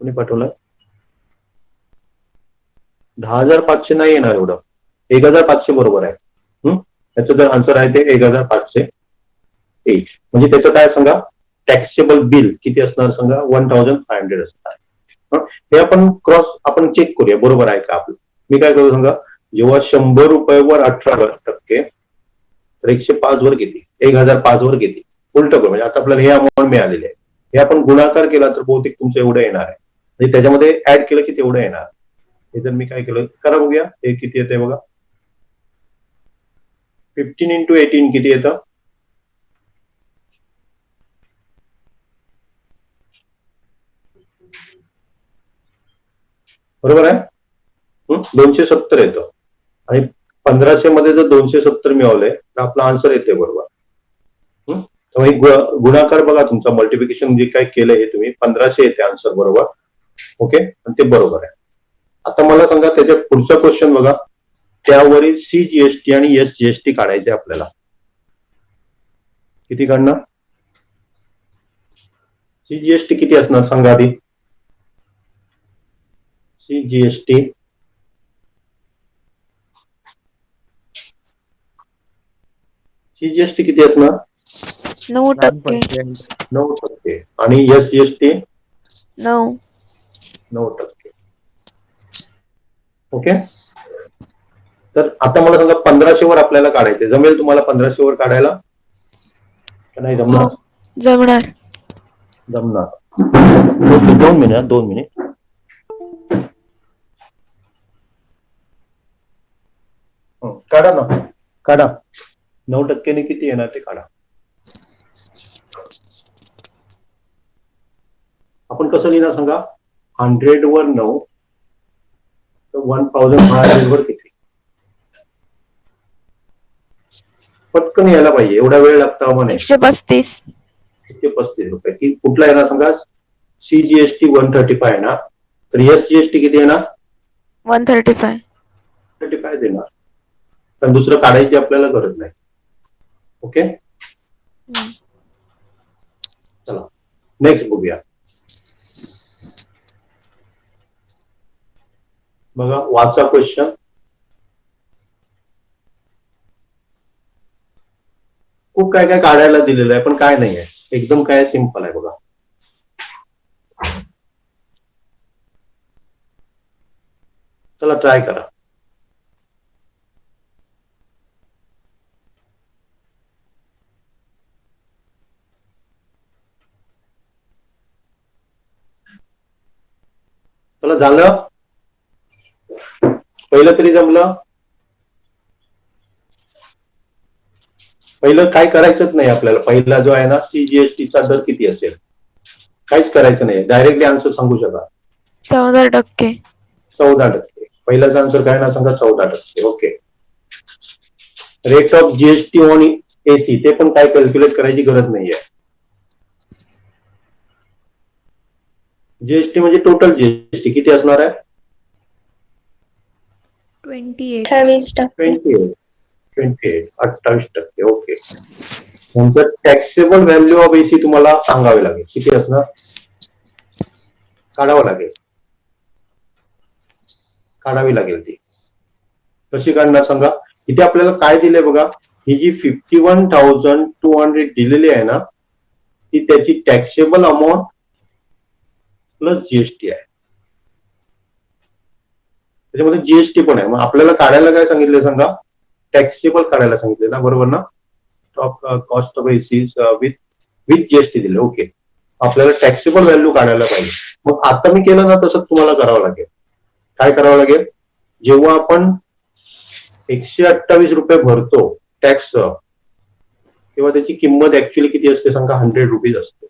कोणी पाठवलंय? 10,500 नाही येणार एवढं. 1,500 बरोबर आहे. त्याचं जर आन्सर आहे ते 1,508. म्हणजे त्याचं काय सांगा, टॅक्सेबल बिल किती असणार सांगा? 1,500 असणार. हे आपण चेक करूया बरोबर आहे का आपलं. मी काय करू सांगा, जेव्हा 100 रुपयावर 18% तर 105 वर किती? 1,005 वर किती? उलट करू, म्हणजे आता आपल्याला हे अमाऊंट मिळालेले आहे, हे आपण गुणाकार केला तर बहुतेक तुमचं एवढं येणार आहे. म्हणजे त्याच्यामध्ये ऍड केलं की तेवढं येणार. हे जर मी काय केलं, करा बघूया हे किती येते बघा. 15 इंटू 18 किती येतं? बरोबर आहे, 270 येतं. आणि 1500 मध्ये जर 270 मिळवलंय तर आपला आन्सर येते बरोबर. गुणाकार बघा तुमचा, मल्टिप्लिकेशन जे काय केलंय हे तुम्ही, 1500 येते आन्सर बरोबर. ओके, आणि ते बरोबर आहे. आता मला सांगा त्याच्या पुढचा क्वेश्चन बघा, त्यावरील सीजीएसटी आणि एसजीएसटी काढायचे आपल्याला. किती काढणार? सीजीएसटी किती असणार सांगा आधी. सीजीएसटी सीजीएसटी किती असणार?
9%.
9%. आणि एसजीएसटी 9%. ओके, तर आता मला सांगा 1500 वर आपल्याला काढायचे. जमेल तुम्हाला 1500 वर काढायला का नाही जमणार?
जमणार.
जमणार. 2 मिनिट. काढा ना, काढा. 9% किती येणार ते काढा. आपण कसं लिहिणार सांगा? 100 वर 9 1500 वर किती? पटकन यायला पाहिजे, एवढा वेळ लागता म्हणे.
135.
135 रुपये. की कुठला येणार सांगा? CGST 135 आहे ना, तर SGST किती येणार?
135.
35 देणार. पण दुसरं काढायची आपल्याला गरज नाही. ओके, चला नेक्स्ट बघूया. बघा, वाचा क्वेश्चन. खूप काय काय काढायला दिलेलं आहे, पण काय नाही आहे, एकदम काय सिंपल आहे बघा. चला ट्राय करा. चला, झालं पहिलं तरी जमलं. पहिलं काय करायचंच नाही आपल्याला. पहिला जो आहे ना, CGSTचा दर किती असेल, काहीच करायचं नाही, डायरेक्टली आन्सर सांगू शका.
14%.
14%. पहिल्याचा आन्सर काय ना सांगा, 14%. Okay. Rate of GST on AC ते पण काय कॅल्क्युलेट करायची गरज नाहीये. जीएसटी म्हणजे टोटल जीएसटी किती असणार आहे?
28%.
28%. ओके. नंतर टॅक्सेबल व्हॅल्यू ऑफ AC तुम्हाला सांगावे लागेल, किती असणार, काढावं लागेल, काढावी लागेल. ती कशी काढणार सांगा? इथे आपल्याला काय दिले बघा, ही जी 51,200 दिलेली आहे ना, ती त्याची टॅक्सेबल अमाऊंट प्लस जीएसटी आहे. त्याच्यामध्ये जीएसटी पण आहे. मग आपल्याला काढायला काय सांगितलं सांगा? टॅक्सेबल काढायला सांगितले ना, बरोबर ना? Cost of AC with GST दिले. ओके, आपल्याला टॅक्सेबल व्हॅल्यू काढायला पाहिजे. मग आता मी केलं ना तसं तुम्हाला करावं लागेल. काय करावं लागेल? जेव्हा आपण 128 रुपये भरतो टॅक्स, तेव्हा त्याची किंमत ऍक्च्युली किती असते सांगा? 100 रुपीज असते.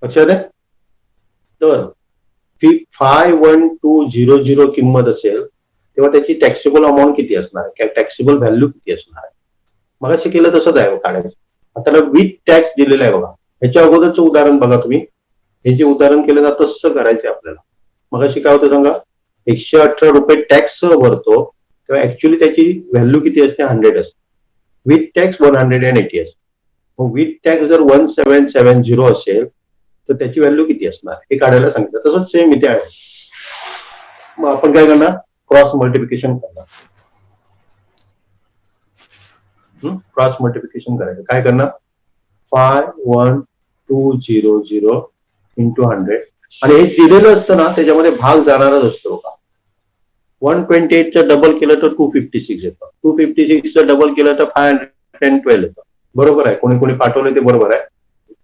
लक्षात आहे? तर 51,200 किंमत असेल तेव्हा त्याची टॅक्सेबल अमाऊंट किती असणार आहे, टॅक्सेबल व्हॅल्यू किती असणार आहे? मग असे केलं तसंच आहे काढायचं. आता विथ टॅक्स दिलेलं आहे बघा. ह्याच्या अगोदरचं उदाहरण बघा तुम्ही. हे जे उदाहरण केलं जातं तसं करायचं आपल्याला. मग अशी काय होतं सांगा? 118 रुपये टॅक्स भरतो तेव्हा ऍक्च्युली त्याची व्हॅल्यू किती असते? 100 असते. विथ टॅक्स 180 असते. मग विथ टॅक्स जर 1770 असेल तर त्याची व्हॅल्यू किती असणार हे काढायला सांगितलं. तसंच सेम इथे आहे. मग आपण काय करणार? क्रॉस मल्टिप्लिकेशन करणार. क्रॉस मल्टिप्लिकेशन करायचं. काय करणार? 51,200 इंटू 100. आणि हे दिलेलं असतं ना, त्याच्यामध्ये भाग जाणारच असतो का. 128चं डबल केलं तर 256 येतं. 256चं डबल केलं तर 512 येतं. बरोबर आहे. कोणी कोणी पाठवलं ते बरोबर आहे.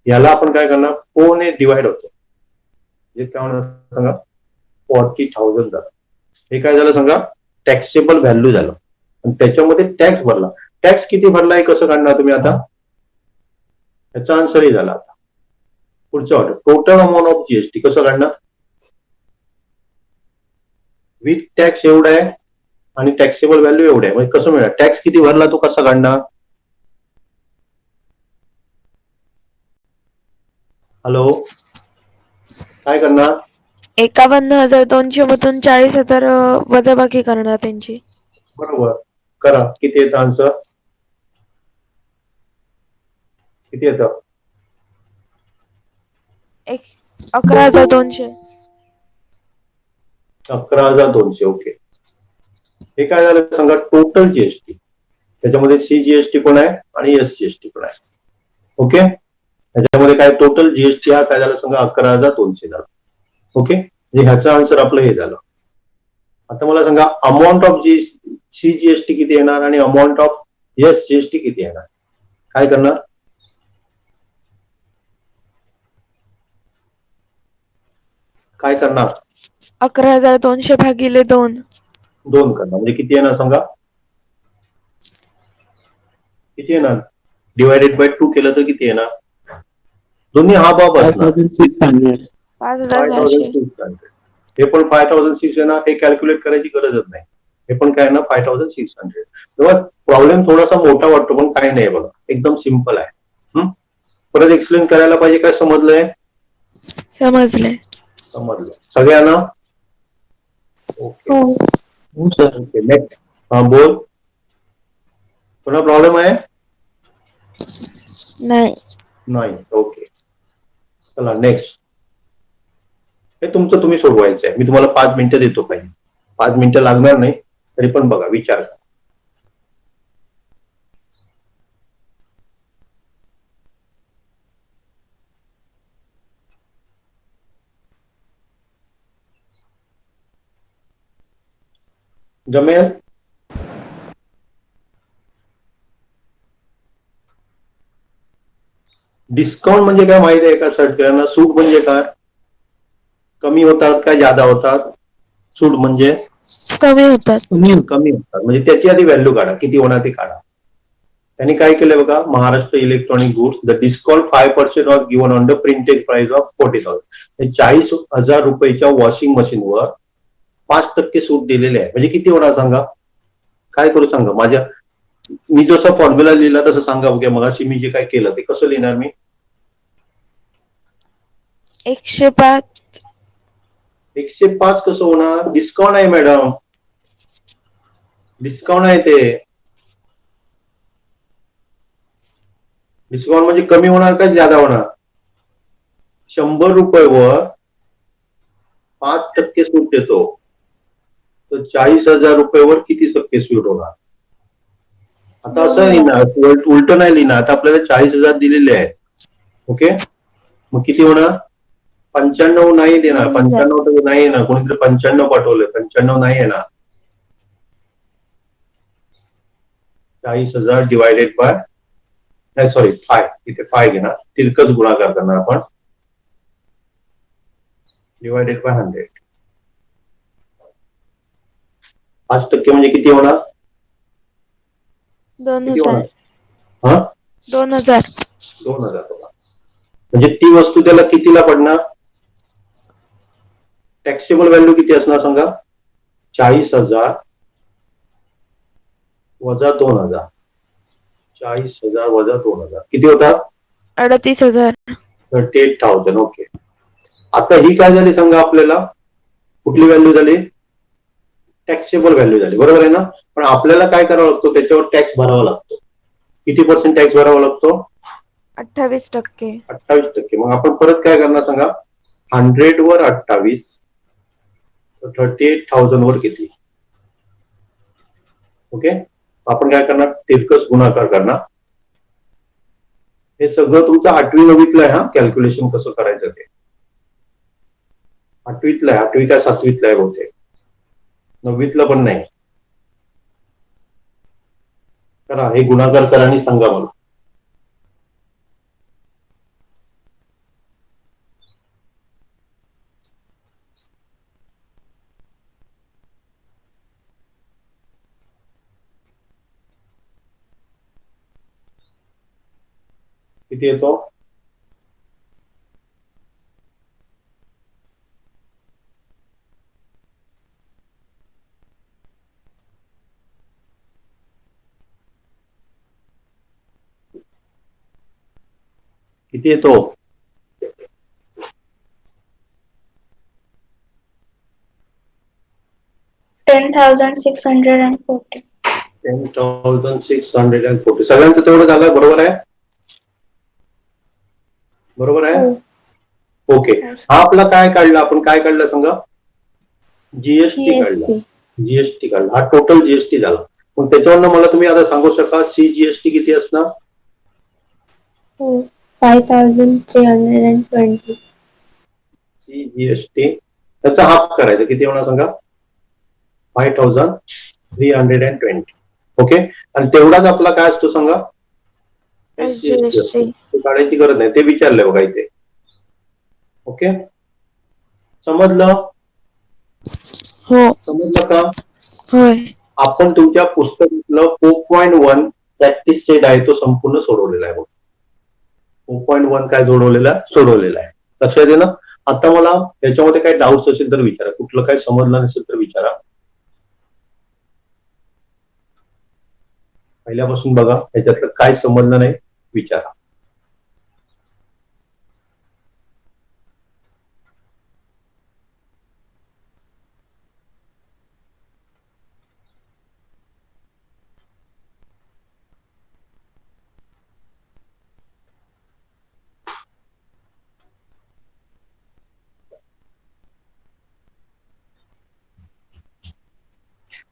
याला आपण काय करणार? 4 ने डिवाइड होतो. हे काय होणार सांगा? 40,000 झालं. हे काय झालं सांगा? टॅक्सेबल व्हॅल्यू झालं. आणि त्याच्यामध्ये टॅक्स भरला. टॅक्स किती भरला हे कसं काढणार तुम्ही आता? याचा आन्सरही झाला. आता पुढचं order, total amount of GST कसं काढणार? विथ टॅक्स एवढा आहे आणि टॅक्सेबल व्हॅल्यू एवढं आहे. म्हणजे कसं मिळणार? टॅक्स किती भरला तो कसा काढणार? हॅलो, काय करणार?
51,200 मधून 40,000 वजाबाकी करणार त्यांची.
बरोबर, करा. किती येतं आन्सर? किती येतं?
11,200.
11,200. ओके. हे काय झालं सांगा? Total GST. त्याच्यामध्ये CGST पण आहे आणि SGST पण आहे. ओके, त्याच्यामध्ये काय टोटल जीएसटी हा काय झालं सांगा? 11,200 झाला. ओके, म्हणजे ह्याचं आन्सर आपलं हे झालं. आता मला सांगा अमाऊंट ऑफ CGST किती येणार आणि अमाऊंट ऑफ SGST किती येणार? काय करणार? काय करणार?
11,200 भागिले 2.
2 करणार. म्हणजे किती येणार सांगा? किती येणार? डिवायडेड बाय 2 केलं तर किती येणार? दोन्ही हा बाब असणार.
5,600.
5,600. हे पण 5600 आहे ना, हे कॅल्क्युलेट करायची गरजच नाही. हे पण काय ना 5600. तेव्हा प्रॉब्लेम थोडासा मोठा वाटतो, पण काही नाही बघा, एकदम सिम्पल आहे. परत एक्सप्लेन करायला पाहिजे, काय समजलंय?
समजले.
समजलं सगळ्यांना? ओके
हो.
हो सर.
Okay, next. हा बोल, कोणा प्रॉब्लेम आहे?
नाही.
नाही. ओके, चला नेक्स्ट. हे तुमचं तुम्ही सोडवायचं आहे. मी तुम्हाला 5 मिनिटं देतो पाहिजे. 5 मिनिटं लागणार नाही, तरी पण बघा, विचार करा. जमेल? डिस्काउंट म्हणजे काय माहिती आहे का सगळ्यांना? सूट म्हणजे काय? कमी होतात का जादा होतात? सूट म्हणजे
कमी होतात.
कमी होतात, म्हणजे त्याची आधी व्हॅल्यू काढा, किती होणार ते काढा. त्यांनी काय केलं बघा, Maharashtra electronic goods, the discount 5% of given on the printed price of 40,000. 40,000 रुपयाच्या वॉशिंग मशीनवर 5% सूट दिलेले आहे. म्हणजे किती होणार सांगा? काय करू सांगा? मी जसा फॉर्म्युला लिहिला तसं सांगा बघा. मगाशी मी जे काय केलं ते कसं लिहिणार मी?
105.
105 कसं होणार? डिस्काउंट आहे मॅडम, डिस्काउंट आहे ते. डिस्काउंट म्हणजे कमी होणार का जादा होणार? 100 रुपयावर 5% सूट देतो, तर 40,000 रुपयावर किती टक्के सूट होणार? आता असं लिहिणार, उलट नाही लिहिणार. आता आपल्याला 40,000 दिलेले आहेत. ओके, मग किती होणार? 95 नाही देणार. 95 नाही येणार. कोणीतरी 95 पाठवलं, 95 नाही येणार. 40,000 डिवायडेड बाय, नाही सॉरी 5, इथे 5 घेणार, तिरकस गुणाकार करणार आपण, डिवायडेड बाय 100. 5% म्हणजे किती होणार?
2000.
हा,
2000.
2000 होणार. म्हणजे ती वस्तू त्याला कितीला पडणार? टॅक्सेबल व्हॅल्यू किती असणार सांगा? 40,000 वजा 2000. 40,000 वजा 2000 किती होतात?
38,000.
38,000. ओके, आता ही काय झाली सांगा आपल्याला? कुठली व्हॅल्यू झाली? टॅक्सेबल व्हॅल्यू झाली, बरोबर आहे ना? पण आपल्याला काय करावं लागतो? त्याच्यावर टॅक्स भरावा लागतो. किती पर्सेंट टॅक्स भरावा लागतो?
28%.
28%. मग आपण परत काय करणार सांगा? 100 वर 28, 38,000 वर किती? ओके, आपण काय करणार? तिरकस गुणाकार करणार. हे सगळं तुमचं 8वी-9वीतलं आहे. हा, कॅल्क्युलेशन कसं करायचं ते 8वीतलं आहे. 8वी काय 7वीतलं आहे बहुतेक, 9वीतलं पण नाही. करा, हे गुणाकार करा आणि सांगा मला. किती येतो? किती येतो?
10,640.
10,640. सगळ्यांचं तेवढं झालं, बरोबर आहे? बरोबर आहे. ओके, हा आपला काय काढला आपण? काय काढलं सांगा? जीएसटी काढला. जीएसटी काढला, हा टोटल जीएसटी झाला. मग त्याच्यावरनं मला तुम्ही आता सांगू शका सीजीएसटी किती असणार?
5,320.
सीजीएसटी त्याचा हाफ करायचं, किती होणार सांगा? 5,320. ओके, आणि तेवढाच आपला काय असतो सांगा?
SGST.
काढायची गरज नाही, ते विचारलंय बघा इथे. ओके, समजलं?
हो.
समजलं का?
होय.
आपण तुमच्या पुस्तकातलं 4.1 प्रॅक्टिस सेट आहे तो संपूर्ण सोडवलेला आहे. 4.1 काय सोडवलेला आहे? लक्षात आहे ना? आता मला त्याच्यामध्ये काही डाऊट्स असेल तर विचारा, कुठलं काही समजलं नसेल तर विचारा. पहिल्यापासून बघा, त्याच्यातलं काय समजलं नाही विचारा.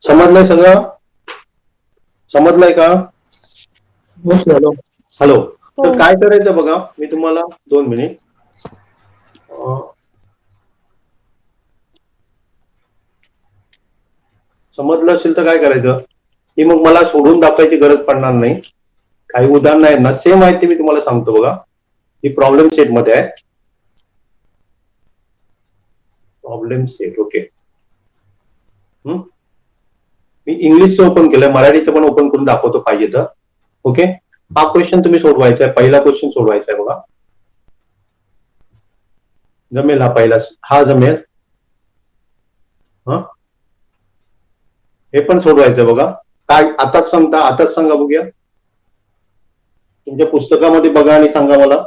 समजलंय सगळं? समजलंय का? Hello hello. तर
हो.
काय करायचं बघा, मी तुम्हाला 2 मिनिट. समजलं असेल तर काय करायचं, की मग मला सोडून दाखवायची गरज पडणार नाही. काही उदाहरणं आहेत ना, सेम आहेत ते मी तुम्हाला सांगतो बघा. ही प्रॉब्लेम सेट मध्ये आहे. Problem set. ओके. मी इंग्लिशचं ओपन केलंय, मराठीचं पण ओपन करून दाखवतो पाहिजे तर. ओके. हा क्वेश्चन तुम्ही सोडवायचा आहे, पहिला क्वेश्चन सोडवायचा आहे बघा. जमेल हा पहिला, हा जमेल. हे पण सोडवायचं बघा. काय आताच सांगता, आताच सांगा बघूया. तुमच्या पुस्तकामध्ये बघा आणि सांगा मला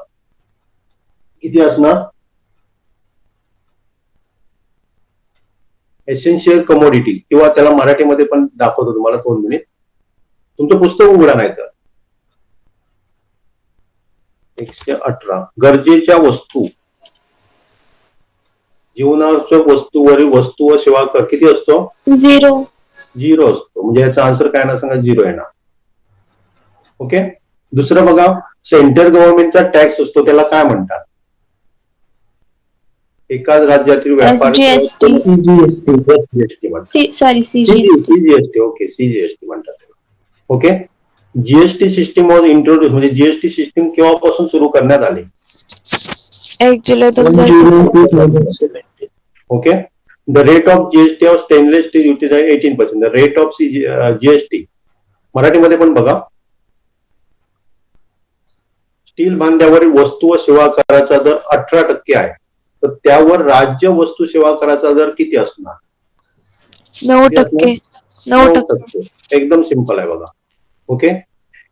किती असणार. एसेन्शियल कमोडिटी, किंवा त्याला मराठीमध्ये पण दाखवतो तुम्हाला 2 मिनिट. तुमचं पुस्तक उघडा नाही तर. 118 गरजेच्या वस्तू. जीवनाच्या वस्तूवरील वस्तू व सेवा कर किती असतो?
0.
0 असतो. म्हणजे याचा आन्सर काय ना सांगा, 0 येणार. ओके. दुसरं बघा, सेंट्रल गव्हर्नमेंटचा टॅक्स असतो, त्याला काय म्हणतात? एकाच राज्यातील व्यापार.
SGST.
जीएसटी म्हणतात.
Sorry CGST.
CGST. Okay, CGST म्हणतात. Okay. GST system was introduce, म्हणजे जीएसटी सिस्टीम केव्हापासून सुरू करण्यात आली?
1 जुलै 2000.
Okay. The rate of GST of stainless steel utilise 18%. The rate of GST मराठीमध्ये पण बघा. स्टील भांड्यावरील वस्तू व सेवा कराचा दर 18% आहे, तर त्यावर राज्य वस्तू सेवा कराचा दर किती असणार?
9%. 9%.
एकदम सिंपल आहे बघा. Okay.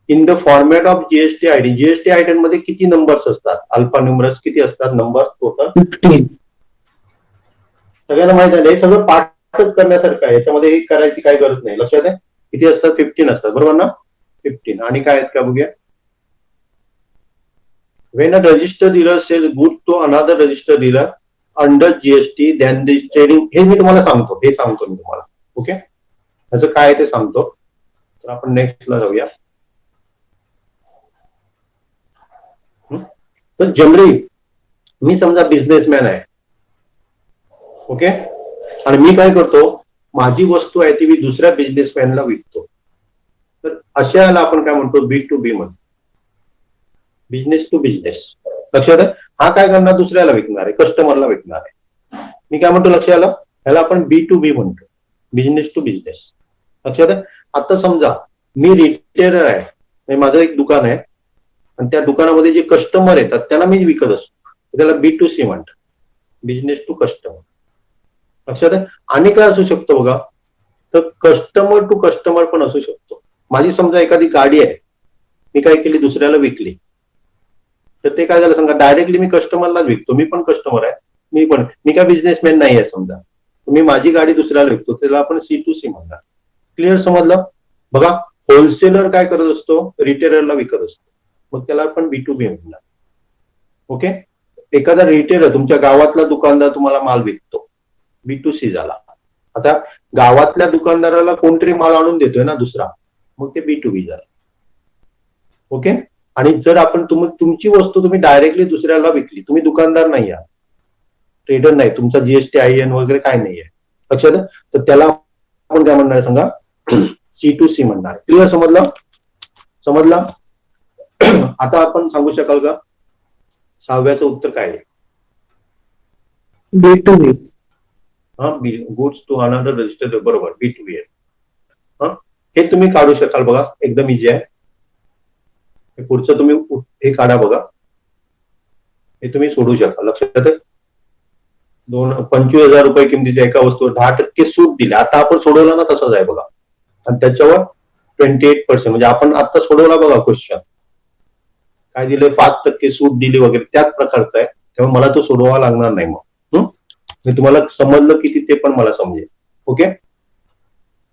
In the format of GST ID. GST ID मध्ये किती नंबर्स असतात? अल्फा न्यूमरस किती असतात नंबर टोटल?
15.
सगळ्यांना माहिती आहे, हे सगळं पाठच करण्यासारखं आहे, याच्यामध्ये हे करायची काही गरज नाही. लक्षात आहे किती असतात? 15 असतात, बरोबर ना? 15. आणि काय आहेत का बघूया. When a registered dealer sells goods to another registered dealer under GST, then this trading. हे मी तुम्हाला सांगतो, मी तुम्हाला. ओके. त्याचं काय आहे ते सांगतो. तर आपण नेक्स्टला जाऊया. तर जनरली मी समजा बिझनेसमॅन आहे. ओके. आणि मी काय करतो, माझी वस्तू आहे ती मी दुसऱ्या बिझनेसमॅनला विकतो. तर अशाला आपण काय म्हणतो? B2B म्हणतो. Business to business. लक्षात आहे. हा काय करणार? दुसऱ्याला विकणार आहे, कस्टमरला विकणार आहे. मी काय म्हणतो लक्षात आलं? ह्याला आपण B2B म्हणतो, बिझनेस टू बिझनेस. लक्षात आहे. आता समजा मी रिटेलर आहे, म्हणजे माझं एक दुकान आहे आणि त्या दुकानामध्ये जे कस्टमर येतात त्यांना मी विकत असतो, त्याला B2C म्हणतात, बिझनेस टू कस्टमर. लक्षात आहे. आणि काय असू शकतो बघा, तर कस्टमर टू कस्टमर पण असू शकतो. माझी समजा एखादी गाडी आहे, मी काय केली, दुसऱ्याला विकली, तर ते काय झालं सांगा, डायरेक्टली मी कस्टमरलाच विकतो. मी पण कस्टमर आहे, मी काय बिझनेसमॅन नाही आहे. समजा मी माझी गाडी दुसऱ्याला विकतो, त्याला आपण C2C म्हणतात. क्लिअर समजलं? बघा, होलसेलर काय करत असतो? रिटेलरला विकत असतो, मग त्याला आपण B2B म्हणतात. ओके. एखादा रिटेलर तुमच्या गावातला दुकानदार तुम्हाला माल विकतो, B2C झाला. आता गावातल्या दुकानदाराला कोणतरी माल आणून देतोय ना दुसरा, मग ते B2B झालं. ओके. आणि जर आपण तुमची वस्तू तुम्ही डायरेक्टली दुसऱ्याला विकली, तुम्ही दुकानदार नाही आहात, ट्रेडर नाही, तुमचा GST IN वगैरे काय नाहीये, लक्षात, तर त्याला आपण काय म्हणणार सांगा? C2C म्हणणार. क्लिअर समजलं? समजलं? आता आपण सांगू शकाल का 6व्याचं उत्तर काय आहे?
B2B.
Goods to another registered. बरोबर, B2B आहे. हे तुम्ही काढू शकाल बघा, एकदम इझी आहे. पुढचं तुम्ही हे काढा बघा, हे तुम्ही सोडू शकाल. लक्षात आहे. 25,000 रुपये किमतीच्या एका वस्तूवर 10% सूट दिली. आता आपण सोडवला ना तसंच आहे बघा. आणि त्याच्यावर 28% म्हणजे आपण आता सोडवला बघा क्वेश्चन काय दिले 5% सूट दिली वगैरे त्याच प्रकारचा आहे. त्यामुळे मला तो सोडवावा लागणार नाही मग. मी तुम्हाला समजलं किती ते पण मला समजेल. ओके,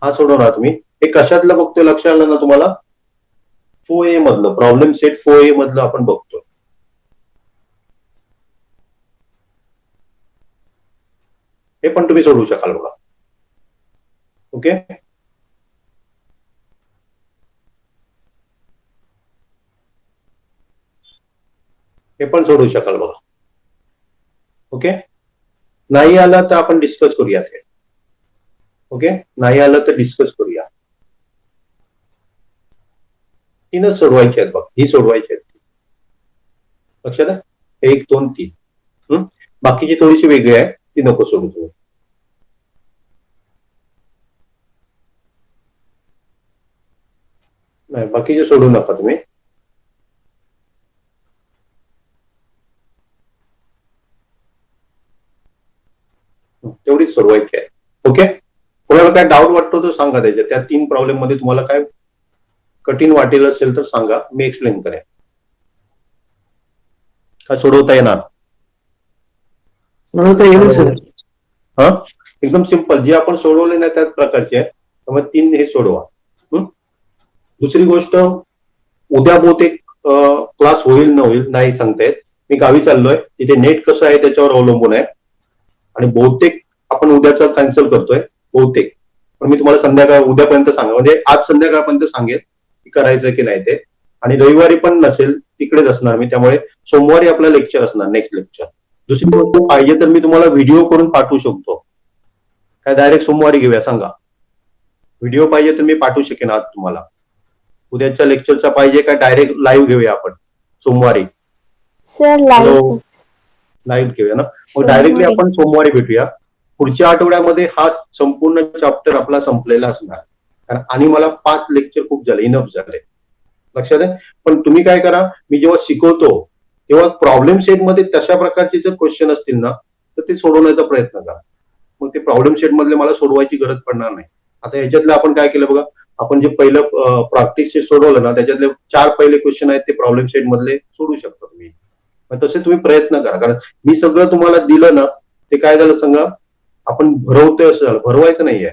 हा सोडवणार तुम्ही. हे कशातलं बघतोय लक्ष आलं ना तुम्हाला? 4A मधलं प्रॉब्लेम सेट 4A मधलं आपण बघतोय. हे पण तुम्ही सोडवू शकाल बघा. ओके, हे पण सोडवू शकाल बघा. ओके, नाही आलं तर आपण डिस्कस करूया ते. ओके, नाही आलं तर डिस्कस करूया. तीनच सोडवायची आहेत बघ, ही सोडवायची आहेत. लक्षात आहे? 1 2 3. बाकीची थोडीशी वेगळी आहे, ती नको सोडू तुम्ही. नाही, बाकीचे सोडू नका तुम्ही. तेवढीच सोडवायची आहे. ओके, कोणाला काय डाऊट वाटतो तर सांगा त्याच्यात. त्या 3 प्रॉब्लेम मध्ये तुम्हाला काय कठीण वाटेल असेल तर सांगा, मी एक्सप्लेन करेन. काय सोडवता येणार? हा, एकदम सिंपल जे आपण सोडवले नाही त्याच प्रकारचे आहे. त्यामुळे 3 हे सोडवा. दुसरी गोष्ट, उद्या बहुतेक क्लास होईल न होईल नाही सांगता येत. मी गावी चाललोय, तिथे नेट कसं आहे त्याच्यावर अवलंबून आहे. आणि बहुतेक आपण उद्याचा कॅन्सल करतोय बहुतेक. पण मी तुम्हाला संध्याकाळ उद्यापर्यंत सांगा, म्हणजे आज संध्याकाळपर्यंत सांगेल की करायचं की नाही ते. आणि रविवारी पण नसेल, तिकडेच असणार मी. त्यामुळे सोमवारी आपलं लेक्चर असणार, नेक्स्ट लेक्चर. दुसरी गोष्ट, पाहिजे तर मी तुम्हाला व्हिडिओ करून पाठवू शकतो. काय डायरेक्ट सोमवारी घेऊया सांगा? व्हिडिओ पाहिजे तर मी पाठवू शकेन आज तुम्हाला. उद्याच्या लेक्चरचा पाहिजे काय डायरेक्ट लाईव्ह घेऊया आपण सोमवारी?
सर लाईव्ह
लाईव्ह घेऊया ना. मग डायरेक्टली आपण सोमवारी भेटूया. पुढच्या आठवड्यामध्ये हा संपूर्ण चॅप्टर आपला संपलेला असणार. कारण आणि मला 5 लेक्चर खूप झाले, इनफ झाले. लक्षात आहे? पण तुम्ही काय करा, मी जेव्हा शिकवतो तेव्हा प्रॉब्लेम सेट मध्ये तशा प्रकारचे जर क्वेश्चन असतील ना तर ते सोडवण्याचा प्रयत्न करा. मग ते प्रॉब्लेम सेट मधले मला सोडवायची गरज पडणार नाही. आता याच्यातलं आपण काय केलं बघा, आपण जे पहिलं प्रॅक्टिस सोडवलं ना त्याच्यातले 4 पहिले क्वेश्चन आहेत ते प्रॉब्लेम सेट मधले सोडू शकता तुम्ही. तसे तुम्ही प्रयत्न करा. कारण मी सगळं तुम्हाला दिलं ना, ते काय झालं सांगा, आपण भरवतोय असं झालं. भरवायचं नाहीये.